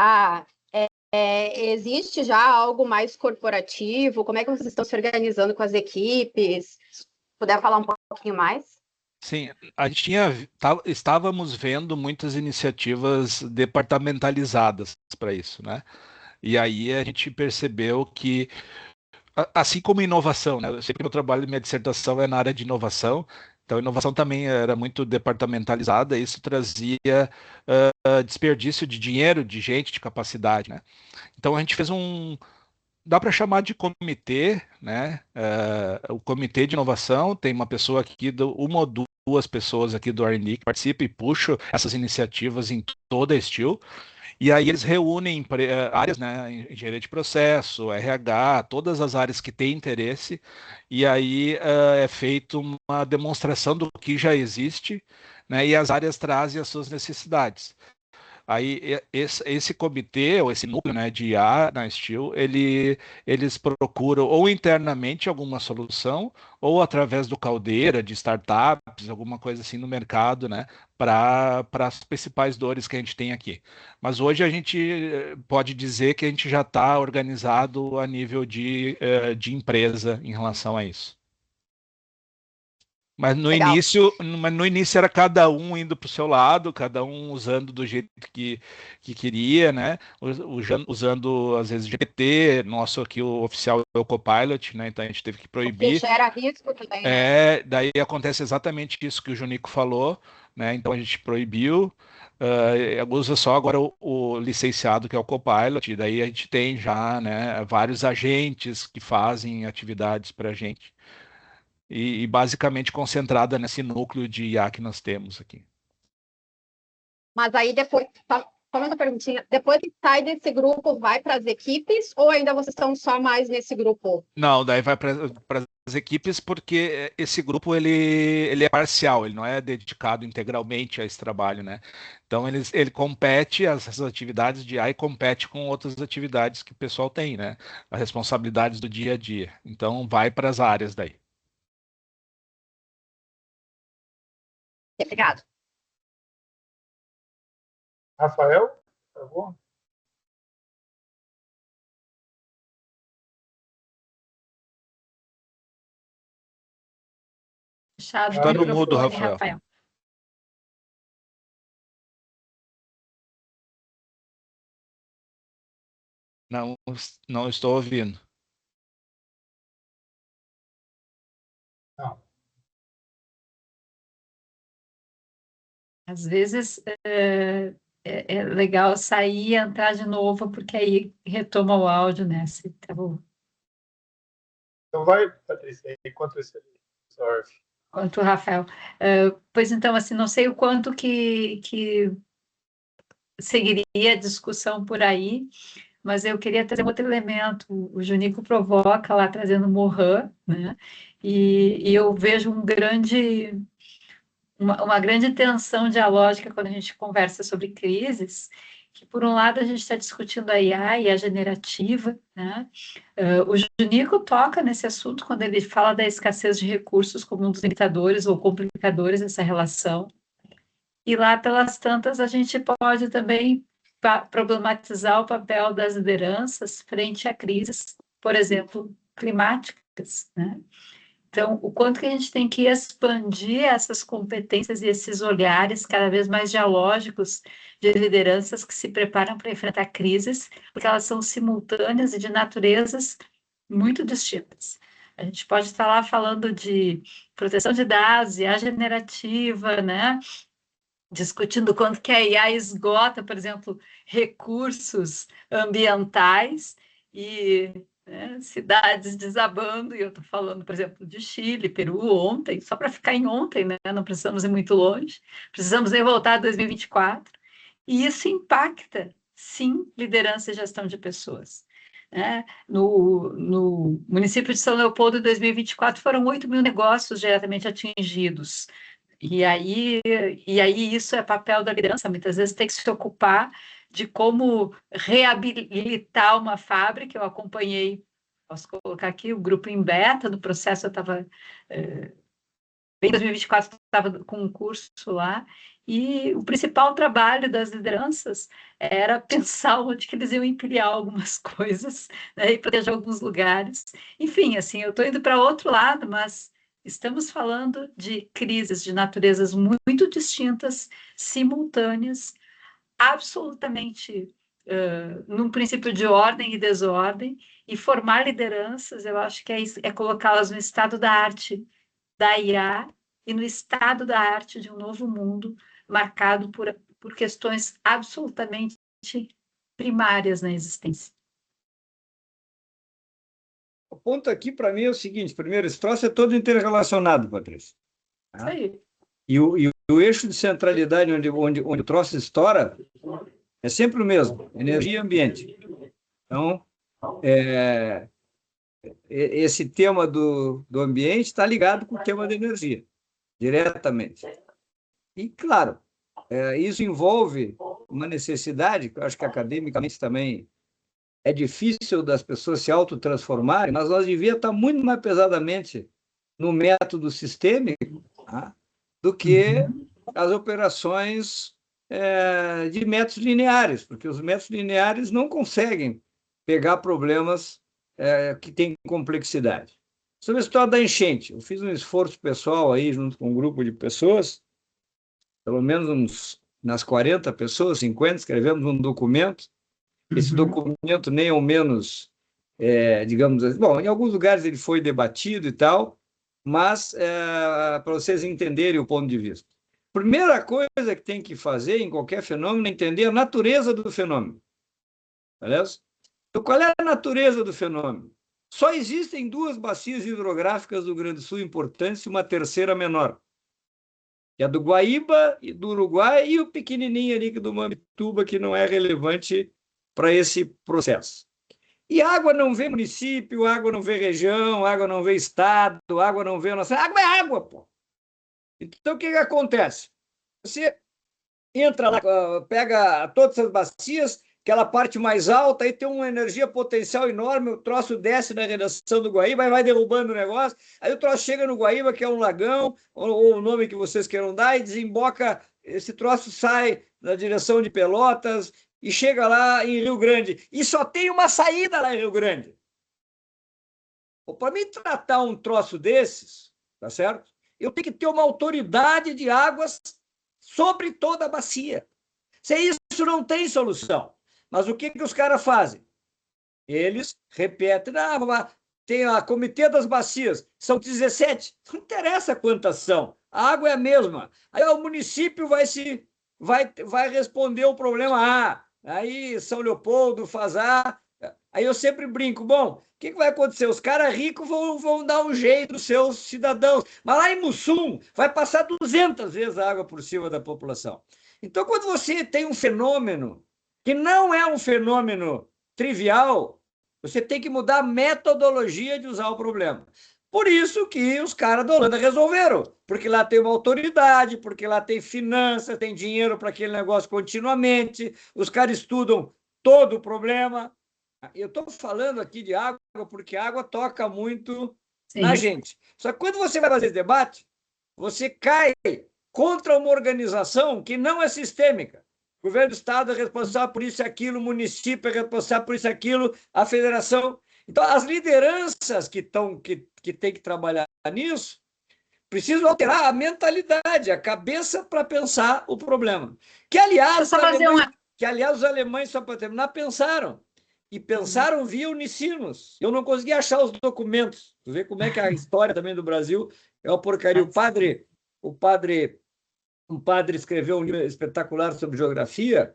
existe já algo mais corporativo? Como é que vocês estão se organizando com as equipes? Se puder falar um pouquinho mais? Sim, a gente estávamos vendo muitas iniciativas departamentalizadas para isso, né? E aí a gente percebeu que, assim como inovação, né? Eu sei que meu trabalho, minha dissertação é na área de inovação, então a inovação também era muito departamentalizada, e isso trazia desperdício de dinheiro, de gente, de capacidade, né? Então a gente fez dá para chamar de comitê, né? O comitê de inovação tem uma pessoa aqui, uma ou duas pessoas aqui do R&D que participam e puxam essas iniciativas em toda a Steel. E aí eles reúnem áreas, né? Engenharia de processo, RH, todas as áreas que têm interesse, e aí é feita uma demonstração do que já existe, né? E as áreas trazem as suas necessidades. Aí esse comitê, ou esse núcleo, né, de IA na Steel, eles procuram ou internamente alguma solução, ou através do Caldeira, de startups, alguma coisa assim no mercado, né, para as principais dores que a gente tem aqui. Mas hoje a gente pode dizer que a gente já está organizado a nível de empresa em relação a isso. Legal. Mas no início era cada um indo para o seu lado, cada um usando do jeito que queria, né? Usando às vezes GPT, nosso aqui o oficial é o Copilot, né? Então a gente teve que Porque proibir. gera risco também, né? Daí acontece exatamente isso que o Junico falou, né? Então a gente proibiu, usa só agora o licenciado que é o Copilot, e daí a gente tem já, né, vários agentes que fazem atividades para a gente e basicamente concentrada nesse núcleo de IA que nós temos aqui. Mas aí depois, só uma perguntinha, depois que sai desse grupo, vai para as equipes ou ainda vocês estão só mais nesse grupo? Não, daí vai para as equipes porque esse grupo ele é parcial, ele não é dedicado integralmente a esse trabalho, né? Então ele compete essas atividades de AI compete com outras atividades que o pessoal tem, né? As responsabilidades do dia a dia. Então vai para as áreas daí. Obrigado. Rafael, por favor. Fechado o Está no mudo, microfone, Rafael. Rafael. Não, não estou ouvindo. Não. Às vezes é legal sair e entrar de novo, porque aí retoma o áudio, né? Se travou. Então vai, Patrícia, enquanto isso aí. Sorry. Quanto o Rafael. Pois então, assim, não sei o quanto que seguiria a discussão por aí, mas eu queria trazer um outro elemento. O Junico provoca lá, trazendo Morin, né? E eu vejo uma grande tensão dialógica quando a gente conversa sobre crises, que por um lado a gente está discutindo a IA e a generativa, né? O Junico toca nesse assunto quando ele fala da escassez de recursos como um dos limitadores ou complicadores dessa relação. E lá pelas tantas a gente pode também problematizar o papel das lideranças frente a crises, por exemplo, climáticas, né? Então, o quanto que a gente tem que expandir essas competências e esses olhares cada vez mais dialógicos de lideranças que se preparam para enfrentar crises, porque elas são simultâneas e de naturezas muito distintas. A gente pode estar lá falando de proteção de dados, IA generativa, né? Discutindo quanto que a IA esgota, por exemplo, recursos ambientais e cidades desabando, e eu estou falando, por exemplo, de Chile, Peru, ontem, só para ficar em ontem, né? Não precisamos ir muito longe, precisamos ir voltar a 2024, e isso impacta, sim, liderança e gestão de pessoas. Né? No município de São Leopoldo, em 2024, foram 8 mil negócios diretamente atingidos, e aí isso é papel da liderança, muitas vezes tem que se ocupar de como reabilitar uma fábrica. Eu acompanhei, posso colocar aqui, o grupo em beta, no processo eu estava, em 2024, estava com um curso lá, e o principal trabalho das lideranças era pensar onde que eles iam empilhar algumas coisas, né, e proteger alguns lugares. Enfim, assim, eu estou indo para outro lado, mas estamos falando de crises de naturezas muito distintas, simultâneas, absolutamente num princípio de ordem e desordem, e formar lideranças, eu acho que é colocá-las no estado da arte da IA e no estado da arte de um novo mundo marcado por questões absolutamente primárias na existência. O ponto aqui, para mim, é o seguinte: primeiro, esse troço é todo interrelacionado, Patrícia. Isso aí. E o eixo de centralidade onde o troço estoura é sempre o mesmo: energia e ambiente. Então, esse tema do ambiente está ligado com o tema da energia, diretamente. E, claro, isso envolve uma necessidade, que eu acho que academicamente também é difícil das pessoas se autotransformarem, mas nós devíamos estar muito mais pesadamente no método sistêmico, tá, do que as operações de métodos lineares, porque os métodos lineares não conseguem pegar problemas que têm complexidade. Sobre a história da enchente, eu fiz um esforço pessoal aí, junto com um grupo de pessoas, pelo menos umas 40 pessoas, 50, escrevemos um documento. Esse documento nem ao menos, digamos assim, bom, em alguns lugares ele foi debatido e tal, mas para vocês entenderem o ponto de vista. Primeira coisa que tem que fazer em qualquer fenômeno é entender a natureza do fenômeno. Beleza? Então, qual é a natureza do fenômeno? Só existem duas bacias hidrográficas do Rio Grande do Sul importantes e uma terceira menor, que é a do Guaíba e do Uruguai, e o pequenininho ali do Mampituba, que não é relevante para esse processo. E água não vê município, água não vê região, água não vê estado, água não vê nossa... Água é água, pô! Então, o que acontece? Você entra lá, pega todas as bacias, aquela parte mais alta, aí tem uma energia potencial enorme, o troço desce na redação do Guaíba, aí vai derrubando o negócio, aí o troço chega no Guaíba, que é um lagão, ou o nome que vocês queiram dar, e desemboca, esse troço sai na direção de Pelotas e chega lá em Rio Grande. E só tem uma saída lá em Rio Grande. Para mim tratar um troço desses, tá certo? eu tenho que ter uma autoridade de águas sobre toda a bacia. Sem isso, não tem solução. Mas o que os caras fazem? Eles repetem, tem a Comitê das Bacias, são 17. Não interessa quantas são, a água é a mesma. Aí o município vai responder o problema A. Aí São Leopoldo faz A. Aí eu sempre brinco, bom, o que vai acontecer? Os caras ricos vão dar um jeito nos seus cidadãos, mas lá em Mussum vai passar 200 vezes a água por cima da população. Então, quando você tem um fenômeno que não é um fenômeno trivial, você tem que mudar a metodologia de usar o problema. Por isso que os caras da Holanda resolveram, porque lá tem uma autoridade, porque lá tem finanças, tem dinheiro para aquele negócio continuamente, os caras estudam todo o problema. Eu estou falando aqui de água porque a água toca muito na gente. Só que quando você vai fazer esse debate, você cai contra uma organização que não é sistêmica. O governo do Estado é responsável por isso e aquilo, o município é responsável por isso e aquilo, a federação. Então, as lideranças que têm que trabalhar nisso precisam alterar a mentalidade, a cabeça para pensar o problema. Que, aliás, os alemães, só para terminar, pensaram. E pensaram via Unicinos. Eu não consegui achar os documentos. Tu vê como é que a história também do Brasil é uma porcaria. Um padre escreveu um livro espetacular sobre geografia,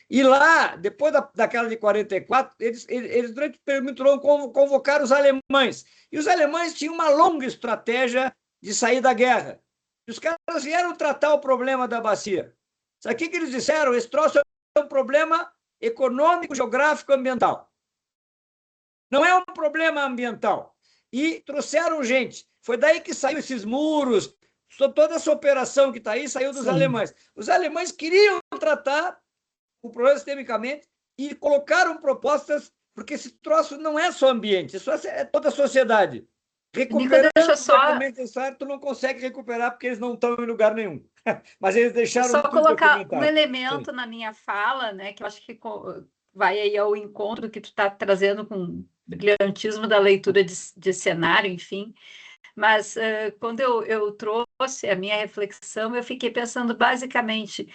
e lá, depois daquela de 44, eles durante o período muito longo convocaram os alemães. E os alemães tinham uma longa estratégia de sair da guerra. E os caras vieram tratar o problema da bacia. Sabe o que eles disseram? Esse troço é um problema econômico, geográfico, ambiental. Não é um problema ambiental. E trouxeram gente. Foi daí que saiu esses muros, toda essa operação que está aí saiu dos alemães. Os alemães queriam tratar o problema sistemicamente e colocaram propostas, porque esse troço não é só ambiente, isso é toda a sociedade. Recuperando o tu não consegue recuperar porque eles não estão em lugar nenhum. Mas eles deixaram só colocar um elemento na minha fala, né, que eu acho que vai aí ao encontro que tu está trazendo com brilhantismo da leitura de cenário, enfim. Mas quando eu trouxe a minha reflexão, eu fiquei pensando basicamente,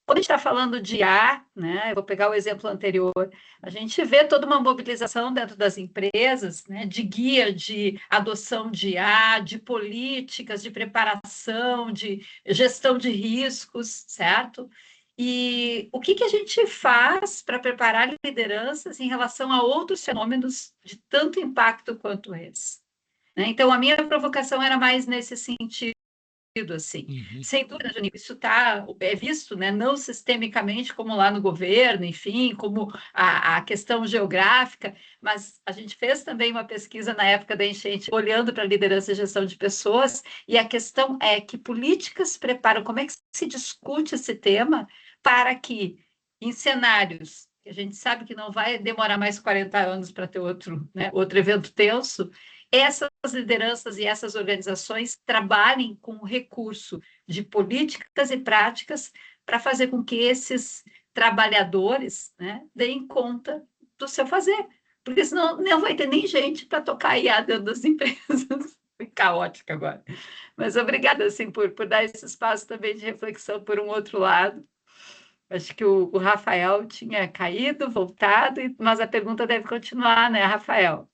quando a gente está falando de A, né, eu vou pegar o exemplo anterior, a gente vê toda uma mobilização dentro das empresas, né, de guia, de adoção de A, de políticas, de preparação, de gestão de riscos, certo? E o que a gente faz para preparar lideranças em relação a outros fenômenos de tanto impacto quanto esse? Então, a minha provocação era mais nesse sentido, assim. Sem dúvida, Janico, isso é visto, né, não sistemicamente como lá no governo, enfim, como a questão geográfica, mas a gente fez também uma pesquisa na época da enchente, olhando para a liderança e gestão de pessoas, e a questão é que políticas preparam, como é que se discute esse tema para que, em cenários que a gente sabe que não vai demorar mais 40 anos para ter outro evento tenso, essas lideranças e essas organizações trabalhem com o recurso de políticas e práticas para fazer com que esses trabalhadores, né, deem conta do seu fazer, porque senão não vai ter nem gente para tocar IA dentro das empresas. Foi caótico agora. Mas obrigada, assim, por dar esse espaço também de reflexão por um outro lado. Acho que o Rafael tinha caído, voltado, mas a pergunta deve continuar, né, Rafael?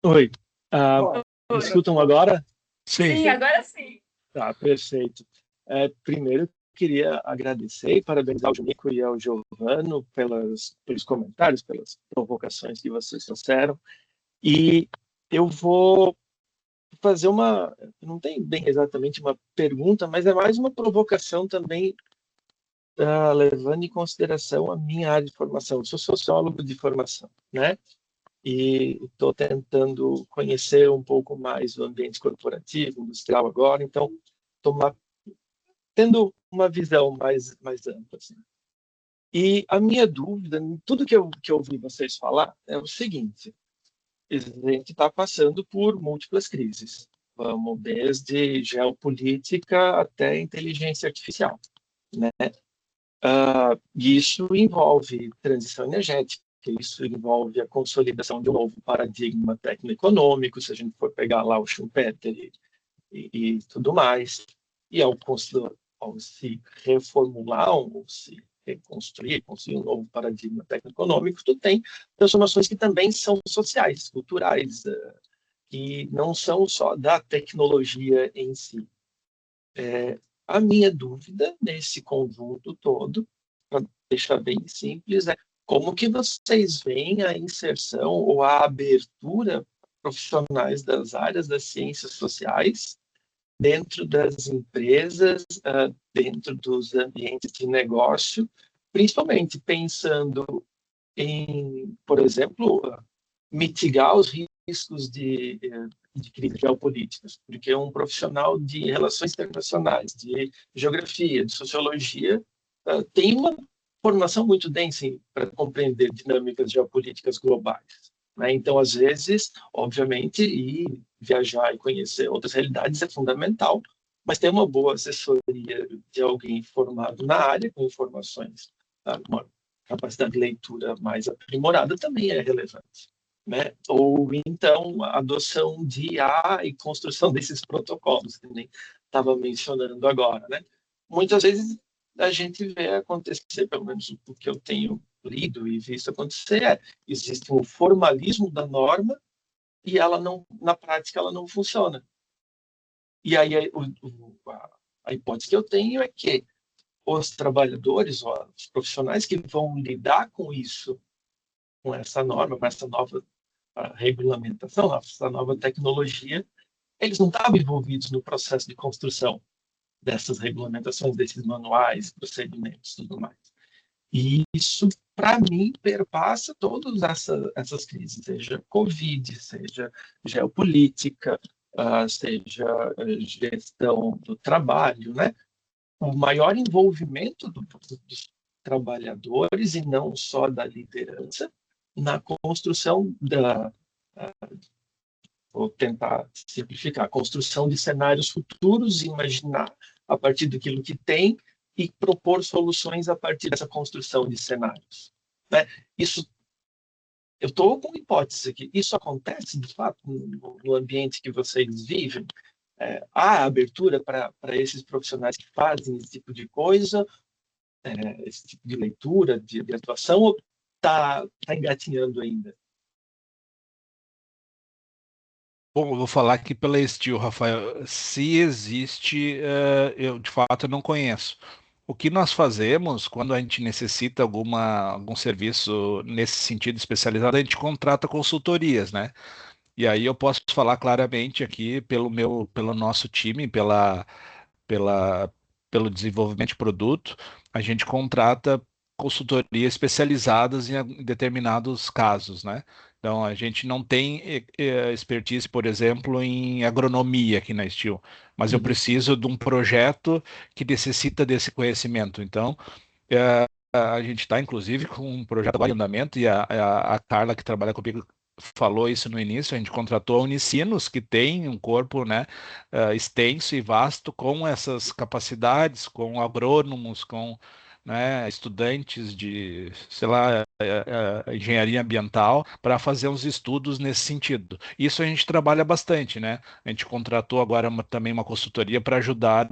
Oi. Me escutam agora? Sim, agora sim. Tá, perfeito. Primeiro, queria agradecer e parabenizar ao Janico e ao Giovano pelos comentários, pelas provocações que vocês trouxeram. E eu vou fazer não tem bem exatamente uma pergunta, mas é mais uma provocação também, levando em consideração a minha área de formação. Eu sou sociólogo de formação, né? E estou tentando conhecer um pouco mais o ambiente corporativo, industrial agora, então estou tendo uma visão mais ampla. Assim. E a minha dúvida, tudo que eu ouvi vocês falar, é o seguinte: a gente está passando por múltiplas crises, vamos desde geopolítica até inteligência artificial, né? Isso envolve transição energética, isso envolve a consolidação de um novo paradigma tecno-econômico, se a gente for pegar lá o Schumpeter e tudo mais. E ao se reformular, ou se reconstruir, construir um novo paradigma técnico-econômico, tu tem transformações que também são sociais, culturais, que não são só da tecnologia em si. A minha dúvida nesse conjunto todo, para deixar bem simples, é como que vocês veem a inserção ou a abertura profissionais das áreas das ciências sociais dentro das empresas, dentro dos ambientes de negócio, principalmente pensando em, por exemplo, mitigar os riscos de crise geopolíticas, porque um profissional de relações internacionais, de geografia, de sociologia, tem uma formação muito densa para compreender dinâmicas geopolíticas globais. Né? Então, às vezes, obviamente, ir viajar e conhecer outras realidades é fundamental, mas ter uma boa assessoria de alguém formado na área, com informações, uma capacidade de leitura mais aprimorada também é relevante. Né? Ou então a adoção de IA e construção desses protocolos, que nem estava mencionando agora. Né? Muitas vezes a gente vê acontecer, pelo menos o que eu tenho lido e visto acontecer, existe um formalismo da norma e ela não, na prática ela não funciona. E aí a hipótese que eu tenho é que os trabalhadores, os profissionais que vão lidar com isso, com essa norma, com essa nova regulamentação, essa nova tecnologia, eles não estavam envolvidos no processo de construção dessas regulamentações, desses manuais, procedimentos e tudo mais. E isso, para mim, perpassa todas essas crises, seja Covid, seja geopolítica, seja gestão do trabalho, né? O maior envolvimento dos trabalhadores, e não só da liderança, na construção vou tentar simplificar, a construção de cenários futuros, imaginar a partir daquilo que tem e propor soluções a partir dessa construção de cenários. Né? Isso, eu estou com hipótese aqui, isso acontece, de fato, no ambiente que vocês vivem? Há abertura para esses profissionais que fazem esse tipo de coisa, esse tipo de leitura, de atuação, ou está engatinhando ainda? Bom, eu vou falar aqui pela Steel, Rafael. Se existe, eu de fato não conheço. O que nós fazemos quando a gente necessita algum serviço nesse sentido especializado, a gente contrata consultorias, né? E aí eu posso falar claramente aqui pelo nosso time, pela, pelo desenvolvimento de produto, a gente contrata consultorias especializadas em determinados casos, né? Então, a gente não tem expertise, por exemplo, em agronomia aqui na Steel, mas eu preciso de um projeto que necessita desse conhecimento. Então, a gente está, inclusive, com um projeto em andamento, e a Carla, que trabalha comigo, falou isso no início. A gente contratou a Unicinos, que tem um corpo, né, extenso e vasto, com essas capacidades, com agrônomos, com, né, estudantes de, sei lá, engenharia ambiental, para fazer uns estudos nesse sentido. Isso a gente trabalha bastante, né? A gente contratou agora também uma consultoria para ajudar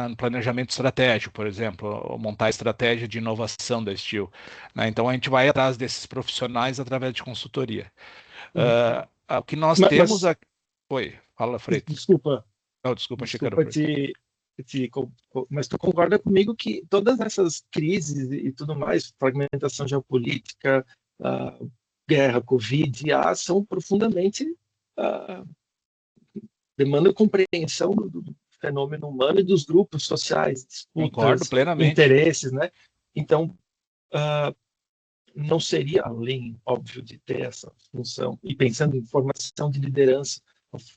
no planejamento estratégico, por exemplo, montar a estratégia de inovação da Steel, né? Então a gente vai atrás desses profissionais através de consultoria. O que nós temos aqui. Oi, fala, Freitas. Desculpa. Não, desculpa, achei que era mas tu concorda comigo que todas essas crises e tudo mais, fragmentação geopolítica, guerra, Covid, são profundamente demandam compreensão do fenômeno humano e dos grupos sociais, disputas, interesses, né? Então, não seria além, óbvio, de ter essa função, e pensando em formação de liderança,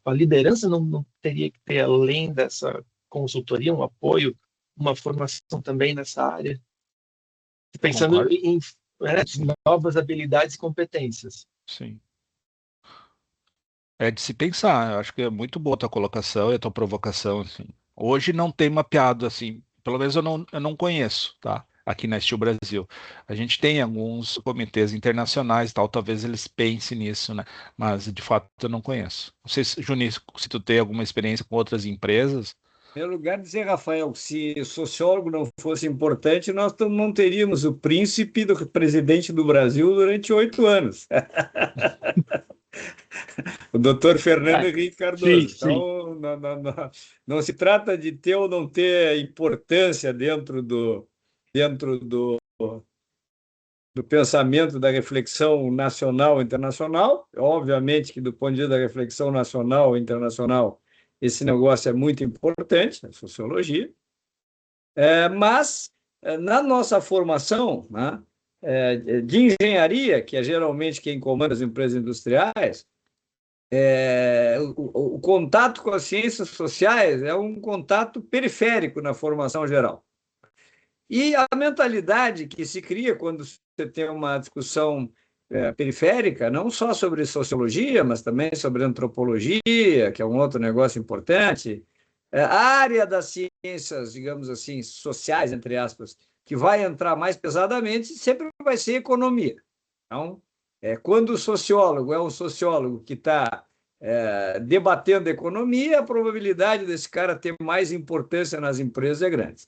a liderança não teria que ter, além dessa consultoria, um apoio, uma formação também nessa área, pensando em novas habilidades e competências. Sim. É de se pensar. Eu acho que é muito boa a tua colocação e a tua provocação, assim. Hoje não tem mapeado, assim, pelo menos eu não conheço, tá? aqui na Steel Brasil. A gente tem alguns comitês internacionais, tal, talvez eles pensem nisso, né? Mas de fato eu não conheço. Não sei, Juni, se tu tem alguma experiência com outras empresas. Em primeiro lugar, dizer, Rafael, que se sociólogo não fosse importante, nós não teríamos o príncipe do presidente do Brasil durante 8 anos. O doutor Fernando Henrique Cardoso. Sim, sim. Então, não se trata de ter ou não ter importância dentro do pensamento da reflexão nacional e internacional. Obviamente que, do ponto de vista da reflexão nacional e internacional, esse negócio é muito importante, a sociologia. Mas, na nossa formação, né, de engenharia, que é geralmente quem comanda as empresas industriais, o contato com as ciências sociais é um contato periférico na formação geral. E a mentalidade que se cria quando você tem uma discussão periférica, não só sobre sociologia, mas também sobre antropologia, que é um outro negócio importante, a área das ciências, digamos assim, sociais, entre aspas, que vai entrar mais pesadamente, sempre vai ser economia. Então, quando o sociólogo é um sociólogo que está debatendo economia, a probabilidade desse cara ter mais importância nas empresas é grande.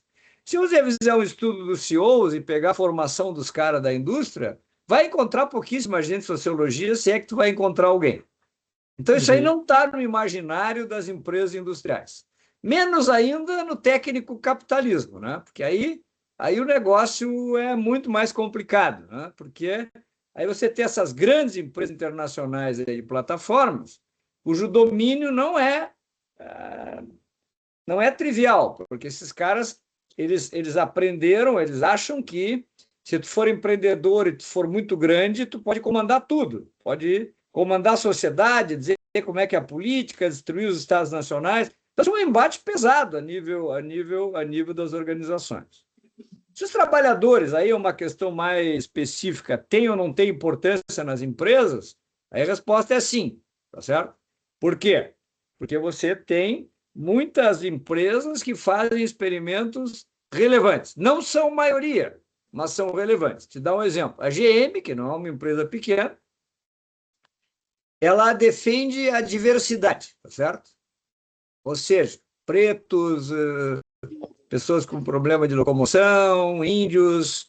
Se você fizer um estudo dos CEOs e pegar a formação dos caras da indústria, vai encontrar pouquíssima gente de sociologia, se é que tu vai encontrar alguém. Então, isso aí não está no imaginário das empresas industriais. Menos ainda no técnico capitalismo, né? Porque aí o negócio é muito mais complicado, né? Porque aí você tem essas grandes empresas internacionais de plataformas, cujo domínio não é trivial, porque esses caras eles aprenderam, eles acham que se tu for empreendedor e tu for muito grande, tu pode comandar tudo, pode comandar a sociedade, dizer como é que é a política, destruir os estados nacionais. Então, é um embate pesado a nível das organizações. Se os trabalhadores, aí é uma questão mais específica, têm ou não têm importância nas empresas, aí a resposta é sim, tá certo? Por quê? Porque você tem muitas empresas que fazem experimentos relevantes. Não são maioria, mas são relevantes. Te dar um exemplo. A GM, que não é uma empresa pequena, ela defende a diversidade, tá certo? Ou seja, pretos, pessoas com problema de locomoção, índios,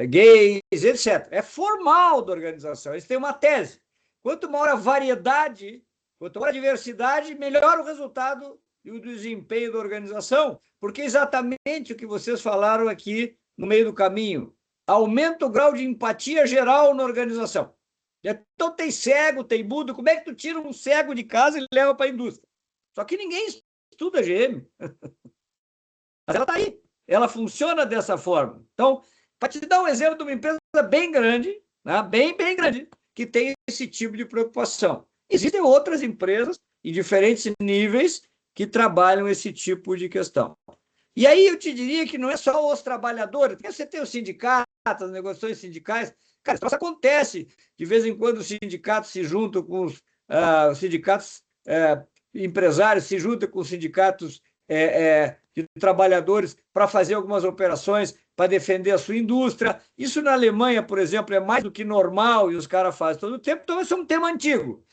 gays, etc. É formal da organização. Eles têm uma tese. Quanto maior a variedade, quanto maior a diversidade, melhor o resultado e o desempenho da organização, porque é exatamente o que vocês falaram aqui no meio do caminho. Aumenta o grau de empatia geral na organização. Então tem cego, tem mudo. Como é que tu tira um cego de casa e leva para a indústria? Só que ninguém estuda a GM. Mas ela está aí. Ela funciona dessa forma. Então, para te dar um exemplo de uma empresa bem grande, né, bem grande, que tem esse tipo de preocupação. Existem outras empresas em diferentes níveis que trabalham esse tipo de questão. E aí eu te diria que não é só os trabalhadores, porque você tem os sindicatos, as negociações sindicais. Cara, isso acontece. De vez em quando os sindicatos se juntam com os sindicatos empresários, se juntam com os sindicatos de trabalhadores para fazer algumas operações para defender a sua indústria. Isso na Alemanha, por exemplo, é mais do que normal e os caras fazem todo o tempo, então isso é um tema antigo.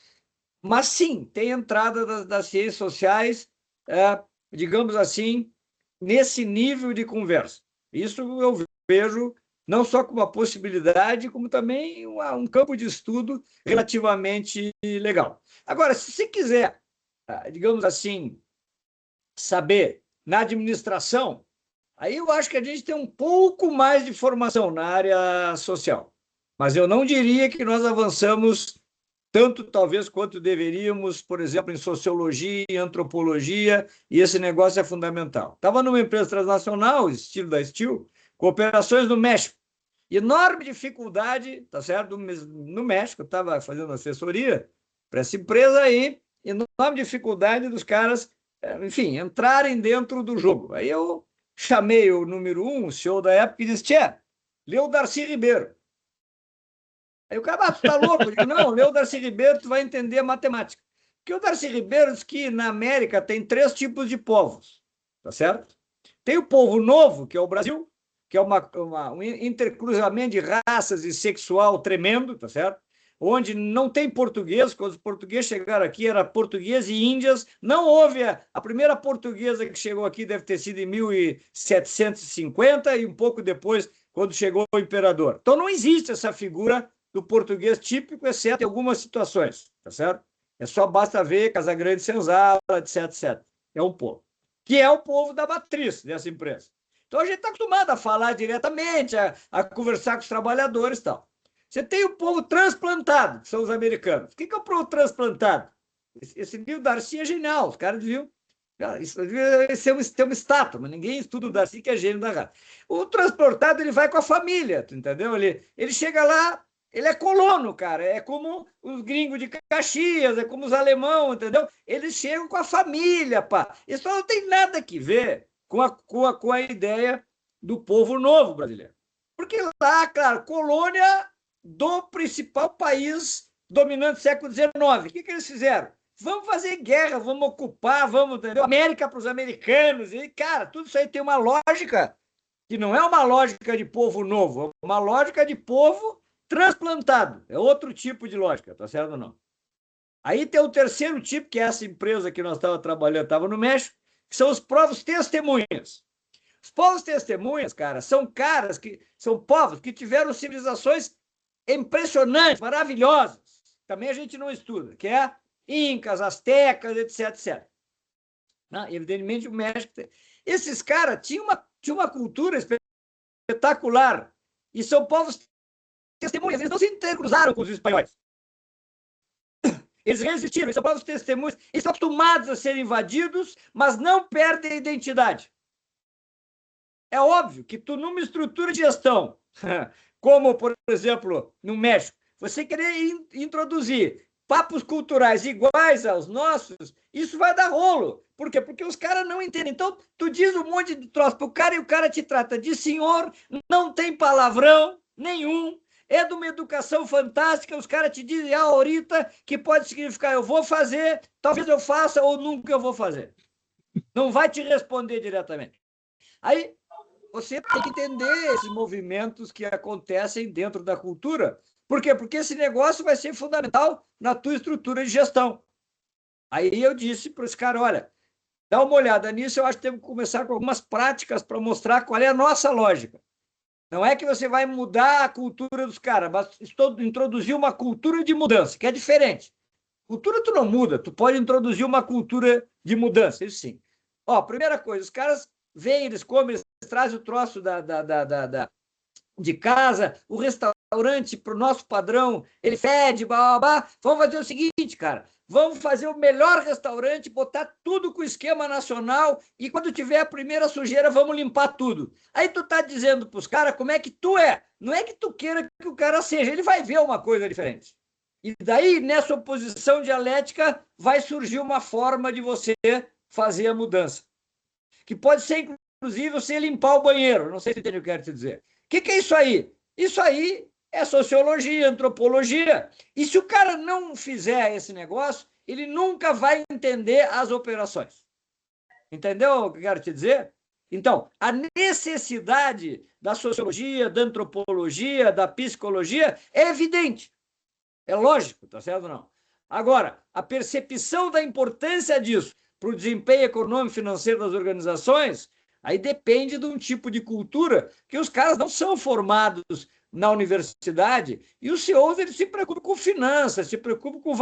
Mas sim, tem entrada das ciências sociais, digamos assim, nesse nível de conversa. Isso eu vejo não só como uma possibilidade, como também um campo de estudo relativamente legal. Agora, se você quiser, digamos assim, saber na administração, aí eu acho que a gente tem um pouco mais de formação na área social. Mas eu não diria que nós avançamos tanto, talvez, quanto deveríamos, por exemplo, em sociologia, em antropologia, e esse negócio é fundamental. Estava numa empresa transnacional, estilo da Steel, com operações no México. Enorme dificuldade, tá certo? No México, eu estava fazendo assessoria para essa empresa aí, enorme dificuldade dos caras, enfim, entrarem dentro do jogo. Aí eu chamei o número 1, o CEO da época, e disse: Tchê, lê o Darcy Ribeiro. Aí o cara, tu tá louco? Eu digo: não, lê o Darcy Ribeiro, tu vai entender a matemática. Porque o Darcy Ribeiro diz que na América tem 3 tipos de povos, tá certo? Tem o povo novo, que é o Brasil, que é um intercruzamento de raças e sexual tremendo, tá certo? Onde não tem português, quando os portugueses chegaram aqui, era português e índias, não houve, a primeira portuguesa que chegou aqui deve ter sido em 1750 e um pouco depois, quando chegou o imperador. Então não existe essa figura do português típico, exceto em algumas situações, tá certo? É só basta ver Casagrande Senzala, etc, etc. É um povo. Que é o povo da matriz dessa empresa. Então a gente está acostumado a falar diretamente, a conversar com os trabalhadores e tal. Você tem o povo transplantado, que são os americanos. O que é o povo transplantado? Esse livro Darcy é genial, os caras deviam. Isso devia ter uma estátua, mas ninguém estuda o Darcy, que é gênio da raça. O transportado, ele vai com a família, entendeu? Ele chega lá, ele é colono, cara. É como os gringos de Caxias, é como os alemão, entendeu? Eles chegam com a família, pá. Isso não tem nada que ver com a ideia do povo novo brasileiro. Porque lá, claro, colônia do principal país dominante do século XIX. O que eles fizeram? Vamos fazer guerra, vamos ocupar, vamos, entendeu? América para os americanos. E, cara, tudo isso aí tem uma lógica que não é uma lógica de povo novo, é uma lógica de povo transplantado. É outro tipo de lógica, tá certo ou não? Aí tem o terceiro tipo, que é essa empresa que nós estávamos trabalhando, estava no México, que são os povos testemunhas. Os povos testemunhas, cara, são povos que tiveram civilizações impressionantes, maravilhosas. Também a gente não estuda, que é incas, astecas, etc, etc. Não, evidentemente o México... Esses caras tinham uma cultura espetacular e são povos testemunhas, eles não se intercruzaram com os espanhóis. Eles resistiram, eles são povos testemunhas, eles estão acostumados a serem invadidos, mas não perdem a identidade. É óbvio que tu, numa estrutura de gestão, como, por exemplo, no México, você querer introduzir papos culturais iguais aos nossos, isso vai dar rolo. Por quê? Porque os caras não entendem. Então, tu diz um monte de troço pro cara e o cara te trata de senhor, não tem palavrão nenhum, é de uma educação fantástica, os caras te dizem ahorita, que pode significar eu vou fazer, talvez eu faça ou nunca eu vou fazer. Não vai te responder diretamente. Aí, você tem que entender esses movimentos que acontecem dentro da cultura. Por quê? Porque esse negócio vai ser fundamental na tua estrutura de gestão. Aí eu disse para os caras, olha, dá uma olhada nisso, eu acho que temos que começar com algumas práticas para mostrar qual é a nossa lógica. Não é que você vai mudar a cultura dos caras, mas introduzir uma cultura de mudança, que é diferente. Cultura tu não muda, tu pode introduzir uma cultura de mudança, isso sim. Ó, primeira coisa, os caras vêm, eles comem, eles trazem o troço de casa, o restaurante, para o nosso padrão, ele fede, blá, blá, blá. Vamos fazer o seguinte, cara, vamos fazer o melhor restaurante, botar tudo com o esquema nacional e quando tiver a primeira sujeira, vamos limpar tudo. Aí tu tá dizendo para os caras como é que tu é. Não é que tu queira que o cara seja, ele vai ver uma coisa diferente. E daí, nessa oposição dialética, vai surgir uma forma de você fazer a mudança. Que pode ser, inclusive, você limpar o banheiro. Não sei se entende o que eu quero te dizer. O que é isso aí? Isso aí é sociologia, antropologia. E se o cara não fizer esse negócio, ele nunca vai entender as operações. Entendeu o que eu quero te dizer? Então, a necessidade da sociologia, da antropologia, da psicologia é evidente. É lógico, tá certo ou não? Agora, a percepção da importância disso para o desempenho econômico e financeiro das organizações, aí depende de um tipo de cultura que os caras não são formados na universidade e os CEOs eles se preocupam com finanças, se preocupam com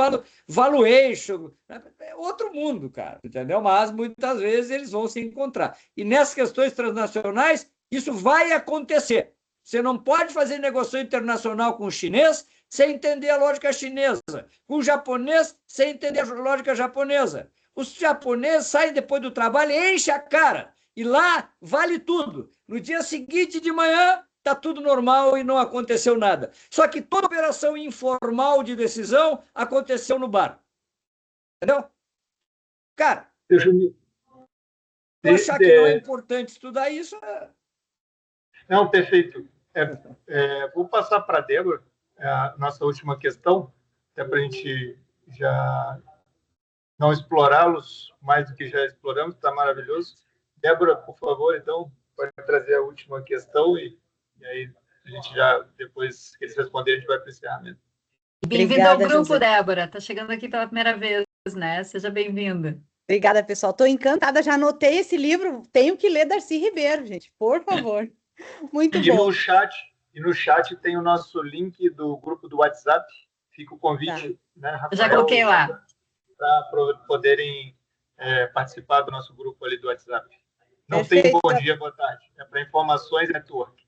valuation, é outro mundo, cara, entendeu? Mas muitas vezes eles vão se encontrar. E nessas questões transnacionais, isso vai acontecer. Você não pode fazer negociação internacional com o chinês sem entender a lógica chinesa, com o japonês sem entender a lógica japonesa. Os japoneses saem depois do trabalho e enchem a cara. E lá vale tudo. No dia seguinte de manhã, está tudo normal e não aconteceu nada. Só que toda operação informal de decisão aconteceu no bar. Entendeu? Cara, achar que não é importante estudar isso... Não, perfeito. Vou passar para a Débora a nossa última questão, até para a gente já não explorá-los mais do que já exploramos, está maravilhoso. Débora, por favor, então, pode trazer a última questão e aí a gente já, depois que eles responderem, a gente vai para o encerramento. Bem-vindo ao Obrigada, grupo, José. Débora. Está chegando aqui pela primeira vez, né? Seja bem-vinda. Obrigada, pessoal. Estou encantada. Já anotei esse livro. Tenho que ler Darcy Ribeiro, gente. Por favor. Muito E bom. no chat tem o nosso link do grupo do WhatsApp. Fica o convite, né, Rafael, Eu já coloquei lá. para poderem participar do nosso grupo ali do WhatsApp. Não Perfeito. tem bom dia, boa tarde. É para informações e network.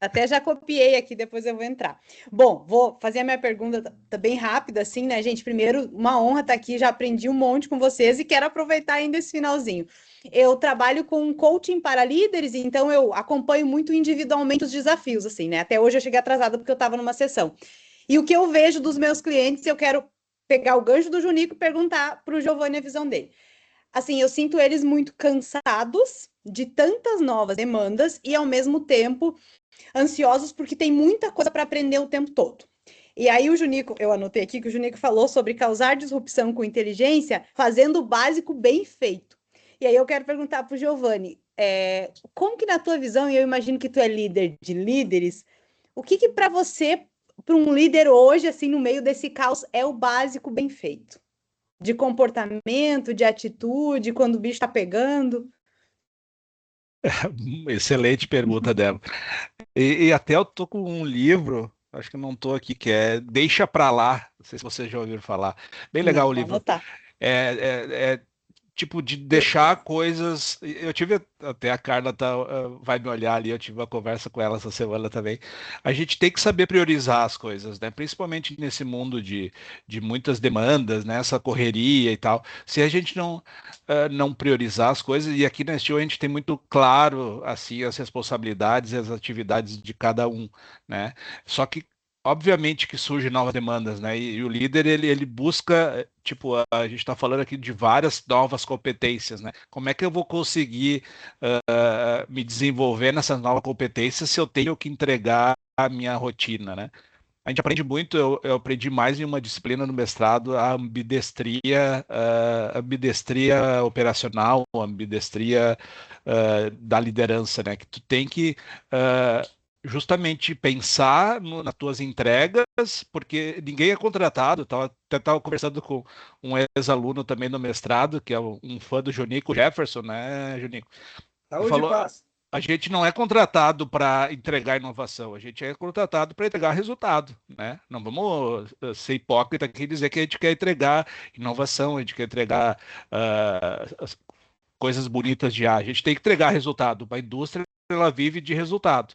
Até já copiei aqui, depois eu vou entrar. Bom, vou fazer a minha pergunta tá bem rápida, assim, né, gente? Primeiro, uma honra estar aqui, já aprendi um monte com vocês e quero aproveitar ainda esse finalzinho. Eu trabalho com coaching para líderes, então eu acompanho muito individualmente os desafios, assim, né? Até hoje eu cheguei atrasada porque eu estava numa sessão. E o que eu vejo dos meus clientes, eu quero pegar o gancho do Junico e perguntar para o Giovanni a visão dele. Assim, eu sinto eles muito cansados de tantas novas demandas e, ao mesmo tempo, ansiosos porque tem muita coisa para aprender o tempo todo. E aí o Junico, eu anotei aqui que o Junico falou sobre causar disrupção com inteligência, fazendo o básico bem feito. E aí eu quero perguntar para o Giovanni, como que na tua visão, e eu imagino que tu é líder de líderes, o que para você, para um líder hoje, assim, no meio desse caos, é o básico bem feito? De comportamento, de atitude, quando o bicho está pegando? Excelente pergunta, Débora. E até eu tô com um livro, acho que não tô aqui, que é Deixa Pra Lá. Não sei se vocês já ouviram falar. Bem legal Não, o vou livro. anotar. É tipo de deixar coisas. Eu tive até a Carla vai me olhar ali, eu tive uma conversa com ela essa semana também. A gente tem que saber priorizar as coisas, né? Principalmente nesse mundo de muitas demandas, né? Essa correria e tal. Se a gente não priorizar as coisas, e aqui na STO a gente tem muito claro assim as responsabilidades e as atividades de cada um, né? Só que obviamente que surgem novas demandas, né? E o líder ele busca, tipo, a gente está falando aqui de várias novas competências, né? Como é que eu vou conseguir me desenvolver nessas novas competências se eu tenho que entregar a minha rotina, né? A gente aprende muito, eu aprendi mais em uma disciplina no mestrado, a ambidestria operacional, a ambidestria da liderança, né? Que tu tem que justamente pensar nas tuas entregas, porque ninguém é contratado. Até estava conversando com um ex-aluno também no mestrado, que é um fã do Junico Jefferson, né, Junico? Ele Saúde e falou, paz. a gente não é contratado para entregar inovação, a gente é contratado para entregar resultado, né? Não vamos ser hipócrita aqui e dizer que a gente quer entregar inovação, a gente quer entregar as coisas bonitas de ar. A gente tem que entregar resultado. A indústria ela vive de resultado.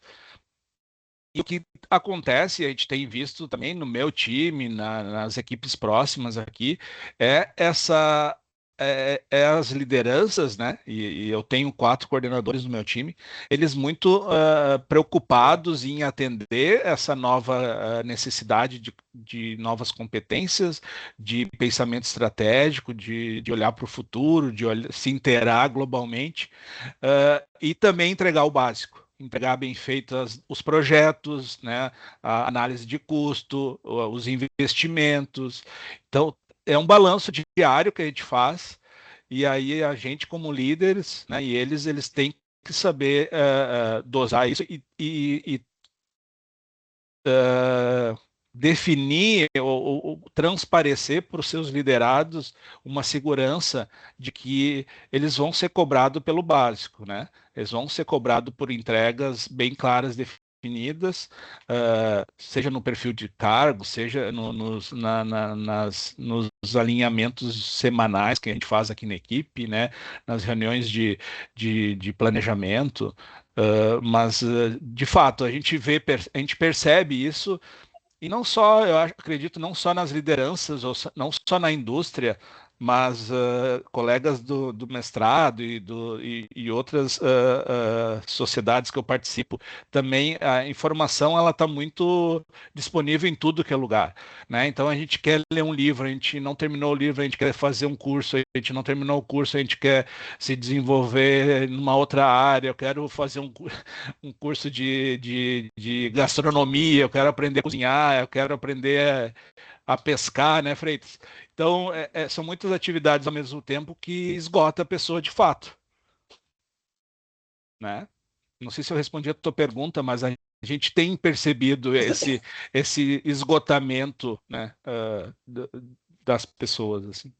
E o que acontece, a gente tem visto também no meu time, nas equipes próximas aqui, as lideranças, né? E eu tenho 4 coordenadores no meu time, eles muito preocupados em atender essa nova necessidade de novas competências, de pensamento estratégico, de olhar para o futuro, se inteirar globalmente, e também entregar o básico. Entregar bem feitos os projetos, né, a análise de custo, os investimentos. Então, é um balanço diário que a gente faz, e aí a gente, como líderes, né, e eles têm que saber dosar isso e definir ou transparecer para os seus liderados uma segurança de que eles vão ser cobrados pelo básico, né? Eles vão ser cobrados por entregas bem claras, definidas, seja no perfil de cargo, seja nos alinhamentos semanais que a gente faz aqui na equipe, né? Nas reuniões de planejamento. Mas, de fato, a gente percebe isso, e não só, acredito, não só nas lideranças, ou não só na indústria, mas colegas do mestrado e outras sociedades que eu participo, também a informação ela está muito disponível em tudo que é lugar, né? Então a gente quer ler um livro, a gente não terminou o livro, a gente quer fazer um curso, a gente não terminou o curso, a gente quer se desenvolver numa outra área, eu quero fazer um curso de gastronomia, eu quero aprender a cozinhar, eu quero aprender a pescar, né, Freitas? Então, são muitas atividades ao mesmo tempo que esgota a pessoa de fato. né? Não sei se eu respondi a tua pergunta, mas a gente tem percebido esse esgotamento, né, das pessoas, assim.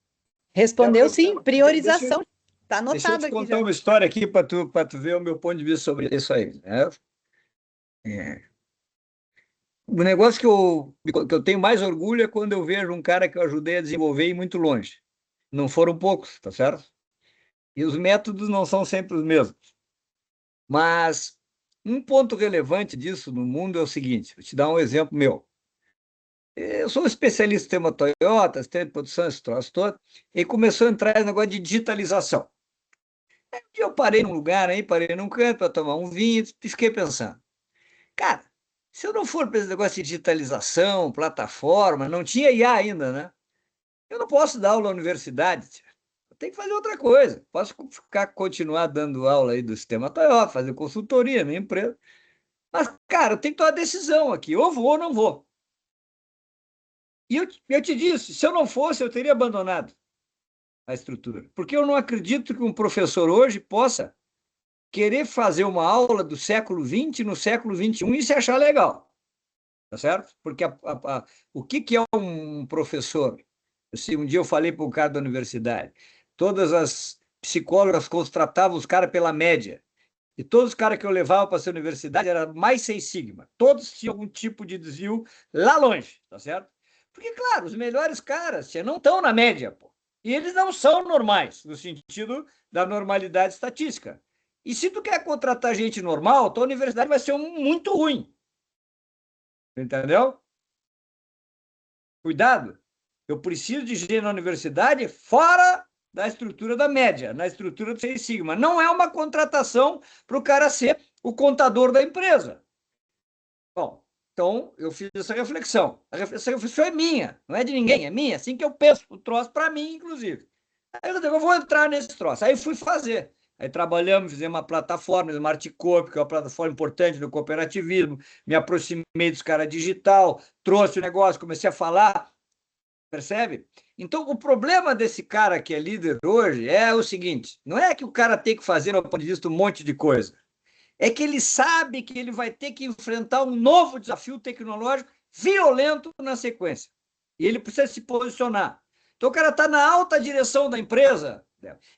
Respondeu sim, Deixa, priorização. Está deixa eu anotado te aqui contar já. uma história aqui para tu ver o meu ponto de vista sobre isso aí, né? O negócio que eu tenho mais orgulho é quando eu vejo um cara que eu ajudei a desenvolver e ir muito longe. Não foram poucos, tá certo? E os métodos não são sempre os mesmos. Mas um ponto relevante disso no mundo é o seguinte: vou te dar um exemplo meu. Eu sou um especialista em tema Toyota, sistema de produção, esse troço todo, e começou a entrar esse negócio de digitalização. Aí um dia eu parei num lugar aí, parei num canto para tomar um vinho e fiquei pensando, cara, se eu não for para esse negócio de digitalização, plataforma, não tinha IA ainda, né? Eu não posso dar aula na universidade, tia. Eu tenho que fazer outra coisa. Posso continuar dando aula aí do sistema Toyota, fazer consultoria na minha empresa. Mas, cara, eu tenho que tomar uma decisão aqui, ou vou ou não vou. E eu te disse, se eu não fosse, eu teria abandonado a estrutura. Porque eu não acredito que um professor hoje possa querer fazer uma aula do século XX no século XXI e se achar legal. Tá certo? Porque o que é um professor? Um dia eu falei para um cara da universidade, todas as psicólogas contratavam os caras pela média. E todos os caras que eu levava para essa universidade eram mais 6 sigma. Todos tinham algum tipo de desvio lá longe, tá certo? Porque, claro, os melhores caras não estão na média, pô. E eles não são normais, no sentido da normalidade estatística. E se tu quer contratar gente normal, tua universidade vai ser muito ruim. Entendeu? Cuidado. Eu preciso de gente na universidade fora da estrutura da média, na estrutura do 6 sigma. Não é uma contratação para o cara ser o contador da empresa. Bom, então eu fiz essa reflexão. Essa reflexão é minha, não é de ninguém, é minha. Assim que eu penso o troço para mim, inclusive. Aí eu digo, eu vou entrar nesse troço. Aí fui fazer. Aí trabalhamos, fizemos uma plataforma, Smart Coop, que é uma plataforma importante do cooperativismo. Me aproximei dos caras digital, trouxe o negócio, comecei a falar. Percebe? Então, o problema desse cara que é líder hoje é o seguinte: não é que o cara tem que fazer, no ponto de vista, um monte de coisa. É que ele sabe que ele vai ter que enfrentar um novo desafio tecnológico violento na sequência. E ele precisa se posicionar. Então, o cara está na alta direção da empresa,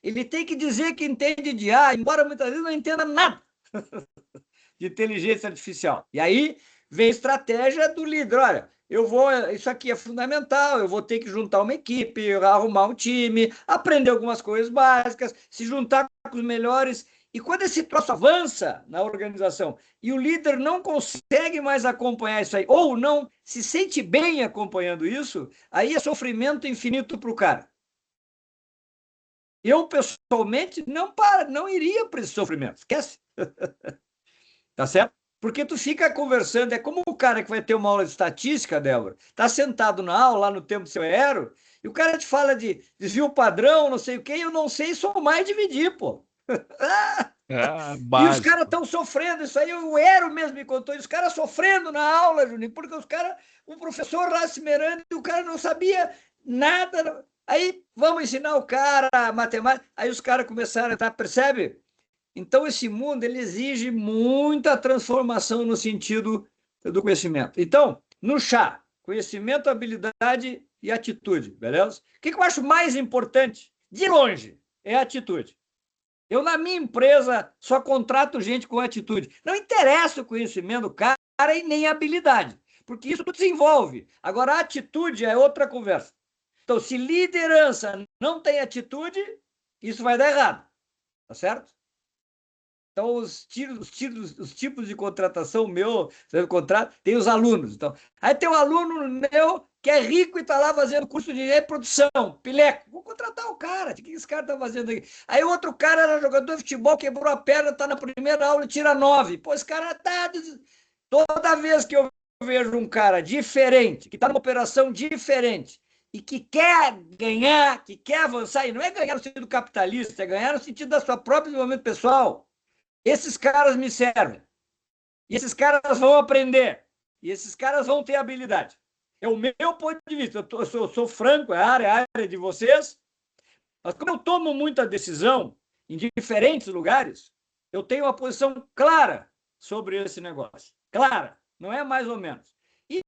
ele tem que dizer que entende de IA, embora muitas vezes não entenda nada de inteligência artificial. E aí vem a estratégia do líder. Olha, isso aqui é fundamental, eu vou ter que juntar uma equipe, arrumar um time, aprender algumas coisas básicas, se juntar com os melhores. E quando esse troço avança na organização e o líder não consegue mais acompanhar isso aí, ou não se sente bem acompanhando isso, aí é sofrimento infinito para o cara. Eu, pessoalmente, não iria para esse sofrimento, esquece. Tá certo? Porque tu fica conversando, é como o cara que vai ter uma aula de estatística, Débora, tá sentado na aula, lá no tempo do seu aero, e o cara te fala de desvio padrão, não sei o quê, e eu não sei somar e dividir, pô. E os caras estão sofrendo, isso aí o Ero mesmo me contou, os caras sofrendo na aula, Juninho, porque o professor lá se esmerando, e o cara não sabia nada. Aí vamos ensinar o cara matemática, aí os caras começaram a entrar, percebe? Então, esse mundo ele exige muita transformação no sentido do conhecimento. Então, no chá, conhecimento, habilidade e atitude, beleza? O que eu acho mais importante, de longe, é a atitude. Eu, na minha empresa, só contrato gente com atitude. Não interessa o conhecimento do cara e nem a habilidade, porque isso tu desenvolve. Agora, a atitude é outra conversa. Então, se liderança não tem atitude, isso vai dar errado. Tá certo? Então, os tipos de contratação meu, contrato, tem os alunos. Então, aí tem um aluno meu que é rico e está lá fazendo curso de reprodução, pileco. Vou contratar o cara. O que esse cara está fazendo aqui? Aí outro cara era jogador de futebol, quebrou a perna, está na primeira aula e tira 9. Pô, esse cara está... Toda vez que eu vejo um cara diferente, que está numa operação diferente, e que quer ganhar, que quer avançar, e não é ganhar no sentido capitalista, é ganhar no sentido da sua própria desenvolvimento pessoal. Esses caras me servem. E esses caras vão aprender. E esses caras vão ter habilidade. É o meu ponto de vista. Eu sou franco, é a área de vocês. Mas como eu tomo muita decisão em diferentes lugares, Eu tenho uma posição clara sobre esse negócio. Clara, não é mais ou menos. E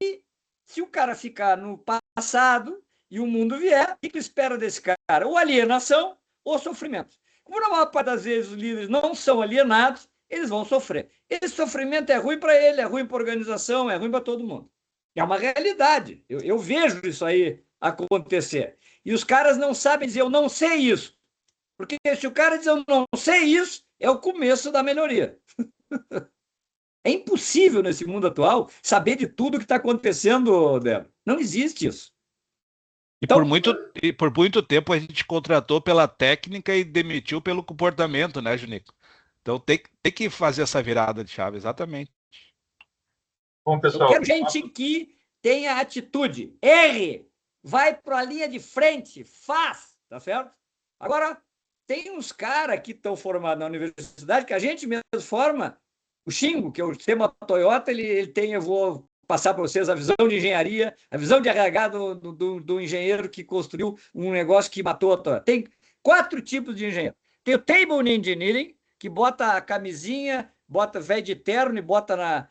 se o cara ficar no passado e o mundo vier, o que espera desse cara? Ou alienação ou sofrimento. Como na maior parte das vezes os líderes não são alienados, eles vão sofrer. Esse sofrimento é ruim para ele, é ruim para a organização, é ruim para todo mundo. É uma realidade. Eu vejo isso aí acontecer. E os caras não sabem dizer, eu não sei isso. Porque se o cara diz, eu não sei isso, é o começo da melhoria. É impossível nesse mundo atual saber de tudo que está acontecendo, Débora. Não existe isso. Então, por muito tempo a gente contratou pela técnica e demitiu pelo comportamento, né, Junico? Então tem que fazer essa virada de chave, exatamente. Bom, pessoal, eu quero gente que tenha atitude, erre, vai para a linha de frente, faz, tá certo? Agora, tem uns caras que estão formados na universidade que a gente mesmo forma. O Xingo, que é o sistema Toyota, ele tem, eu vou passar para vocês a visão de engenharia, a visão de RH do engenheiro que construiu um negócio que matou a Toyota. Tem 4 tipos de engenheiro. Tem o Table Engineering, que bota a camisinha, bota velho de terno e bota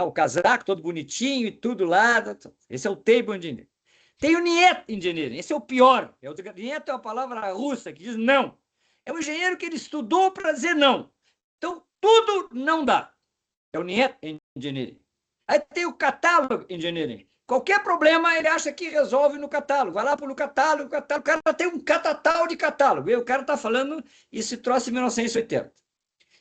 o casaco todo bonitinho e tudo lá. Esse é o Table Engineering. Tem o Niet Engineering, esse é o pior. Niet é uma palavra russa que diz não. É um engenheiro que ele estudou para dizer não. Então, tudo não dá. É o Niet Engineering. Aí tem o Catálogo Engineering. Qualquer problema ele acha que resolve no catálogo. Vai lá para o catálogo, o cara tem um catatal de catálogo. E o cara está falando esse troço em 1980.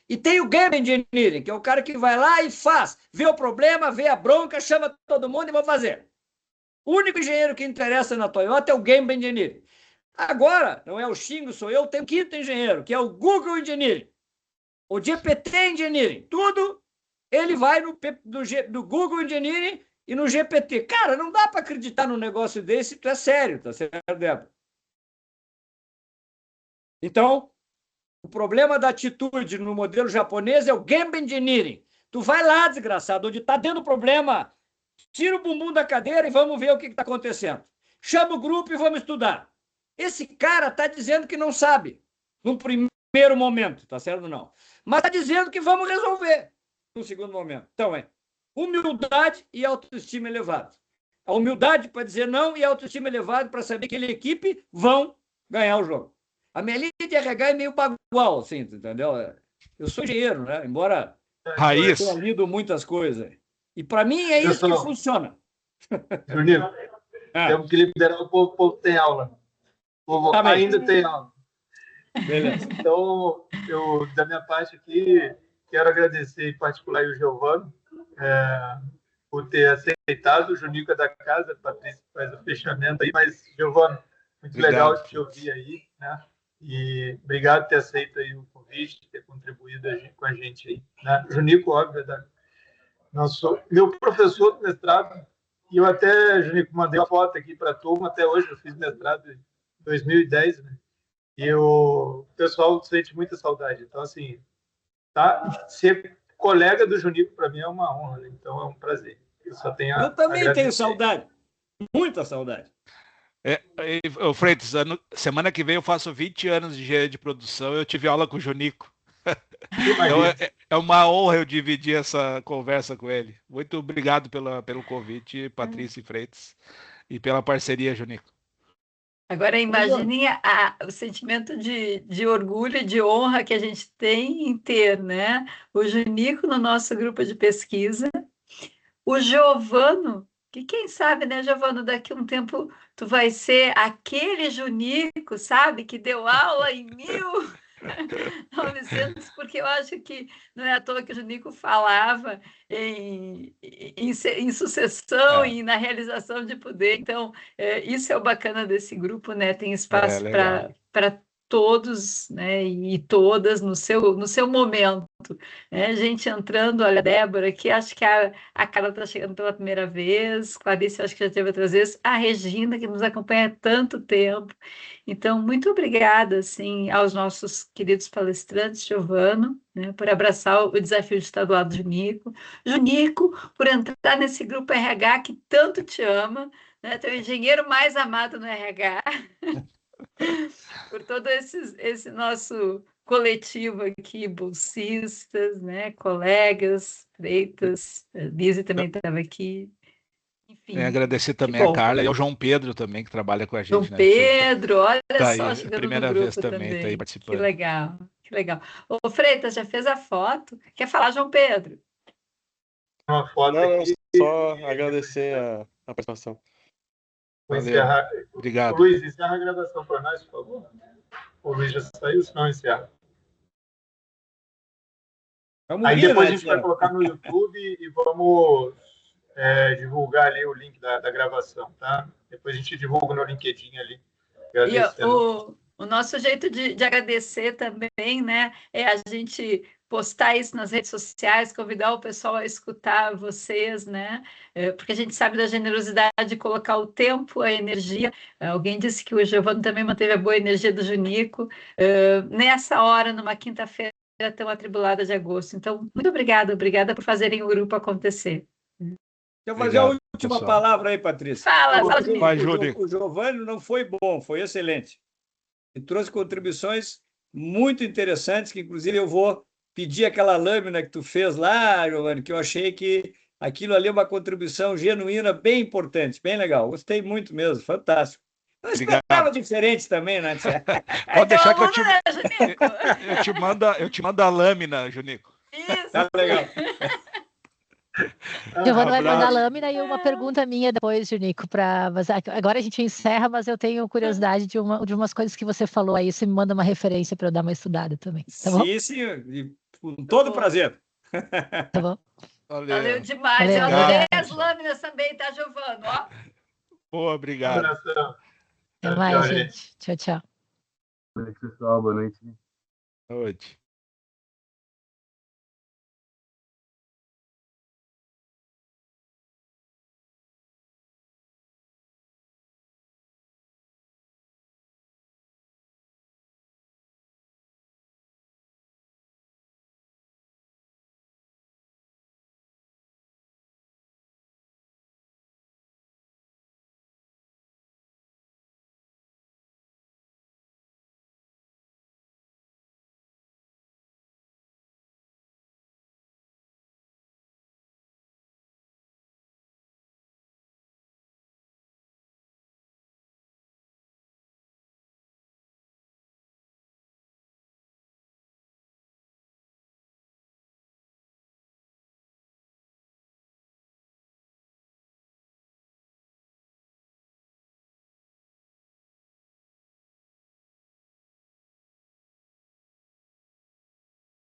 E tem o Game Engineering, que é o cara que vai lá e faz. Vê o problema, vê a bronca, chama todo mundo e vai fazer. O único engenheiro que interessa na Toyota é o Game Engineering. Agora, não é o Xingo, sou eu, tem o 5º engenheiro, que é o Google Engineering. O GPT Engineering. Tudo ele vai do Google Engineering e no GPT. Cara, não dá para acreditar num negócio desse, tu é sério, tá certo, Débora? Então, o problema da atitude no modelo japonês é o Game Engineering. Tu vai lá, desgraçado, onde está dando problema, tira o bumbum da cadeira e vamos ver o que está acontecendo. Chama o grupo e vamos estudar. Esse cara está dizendo que não sabe, no primeiro momento, tá certo ou não? Mas está dizendo que vamos resolver no segundo momento. Então, é humildade e autoestima elevada. A humildade para dizer não e a autoestima elevada para saber que aquela equipe vão ganhar o jogo. A minha linha de RH é meio bagual, assim, entendeu? Eu sou engenheiro, né? Embora eu tenha lido muitas coisas. E para mim é isso que funciona. Juninho, temos que liberar o povo, o povo tem aula. O povo ainda tem aula. Beleza. Então, eu, da minha parte aqui, quero agradecer em particular o Giovano por ter aceitado. O Junico é da casa, a Patrícia faz o fechamento aí, mas, Giovano, muito legal te ouvir aí, né? E obrigado por ter aceito aí o convite, ter contribuído com a gente aí, né? Junico, óbvio, meu professor de mestrado, e eu até, Junico, mandei uma foto aqui para a turma, até hoje eu fiz mestrado em 2010, né? E o pessoal sente muita saudade. Então, assim, tá? Ser colega do Junico, para mim, é uma honra, né? Então, é um prazer. Eu também tenho saudade, muita saudade. Freitas, semana que vem eu faço 20 anos de engenharia de produção, eu tive aula com o Junico. Então é uma honra eu dividir essa conversa com ele. Muito obrigado pelo convite, Patrícia e Freitas, e pela parceria, Junico. Agora, imagine o sentimento de orgulho e de honra que a gente tem em ter, né? O Junico no nosso grupo de pesquisa, o Giovano, que quem sabe, né, Giovano, daqui a um tempo tu vai ser aquele Junico, sabe, que deu aula em 1900, porque eu acho que não é à toa que o Junico falava em sucessão e na realização de poder. Então, isso é o bacana desse grupo, né? Tem espaço para todos, né, e todas no seu momento, né? Gente entrando, olha, Débora, que acho que a Carla está chegando pela primeira vez, Clarice acho que já teve outras vezes, a Regina, que nos acompanha há tanto tempo. Então, muito obrigada, assim, aos nossos queridos palestrantes, Giovano, né, por abraçar o desafio de estar do lado do Junico, por entrar nesse grupo RH que tanto te ama, né, teu engenheiro mais amado no RH, por todo esse nosso coletivo aqui, bolsistas, né, colegas, Freitas, a Lise também estava aqui, enfim. Agradecer também bom. a Carla e ao João Pedro também, que trabalha com a João gente, né? Pedro, olha Tá só, aí, chegando no primeira grupo vez também, tá aí também. Que participando. legal, que legal. Ô, Freitas, já fez a foto? Quer falar, João Pedro? Uma foto Não, aqui. só agradecer a participação. Vou Valeu. encerrar. Obrigado. Luiz, encerra a gravação para nós, por favor. O Luiz já saiu, senão encerra. Vamos Aí vir, depois a né, gente vai colocar no YouTube e vamos divulgar ali o link da gravação, tá? Depois a gente divulga no LinkedIn ali. E o nosso jeito de agradecer também, né, é a gente postar isso nas redes sociais, convidar o pessoal a escutar vocês, né, porque a gente sabe da generosidade de colocar o tempo, a energia. Alguém disse que o Giovanni também manteve a boa energia do Junico, nessa hora, numa quinta-feira tão atribulada de agosto. Então, muito obrigada por fazerem o grupo acontecer. Deixa eu fazer a Obrigado, última pessoal. palavra aí, Patrícia. Fala, Junico. Vai, Júnico. O Giovanni não foi bom, foi excelente. Ele trouxe contribuições muito interessantes, que inclusive eu vou pedir aquela lâmina que tu fez lá, Giovanni, que eu achei que aquilo ali é uma contribuição genuína, bem importante, bem legal. Gostei muito mesmo, fantástico. Eu Obrigado. esperava diferente também, né? Pode deixar que eu aluno, né, Junico? eu te mando a lâmina, Junico. Isso. Tá legal. Giovanni vai mandar a Abraço. lâmina e uma pergunta minha depois, Junico, mas agora a gente encerra, mas eu tenho curiosidade de umas coisas que você falou aí, você me manda uma referência para eu dar uma estudada também, tá bom? Sim, sim, e com todo prazer. Tá bom. Valeu demais. Valeu, Eu adorei obrigado. as lâminas também, tá, Giovano? Ó. Boa, obrigado. Abração. Até mais, gente. Tchau, tchau. Boa noite, pessoal. Boa noite. Boa noite.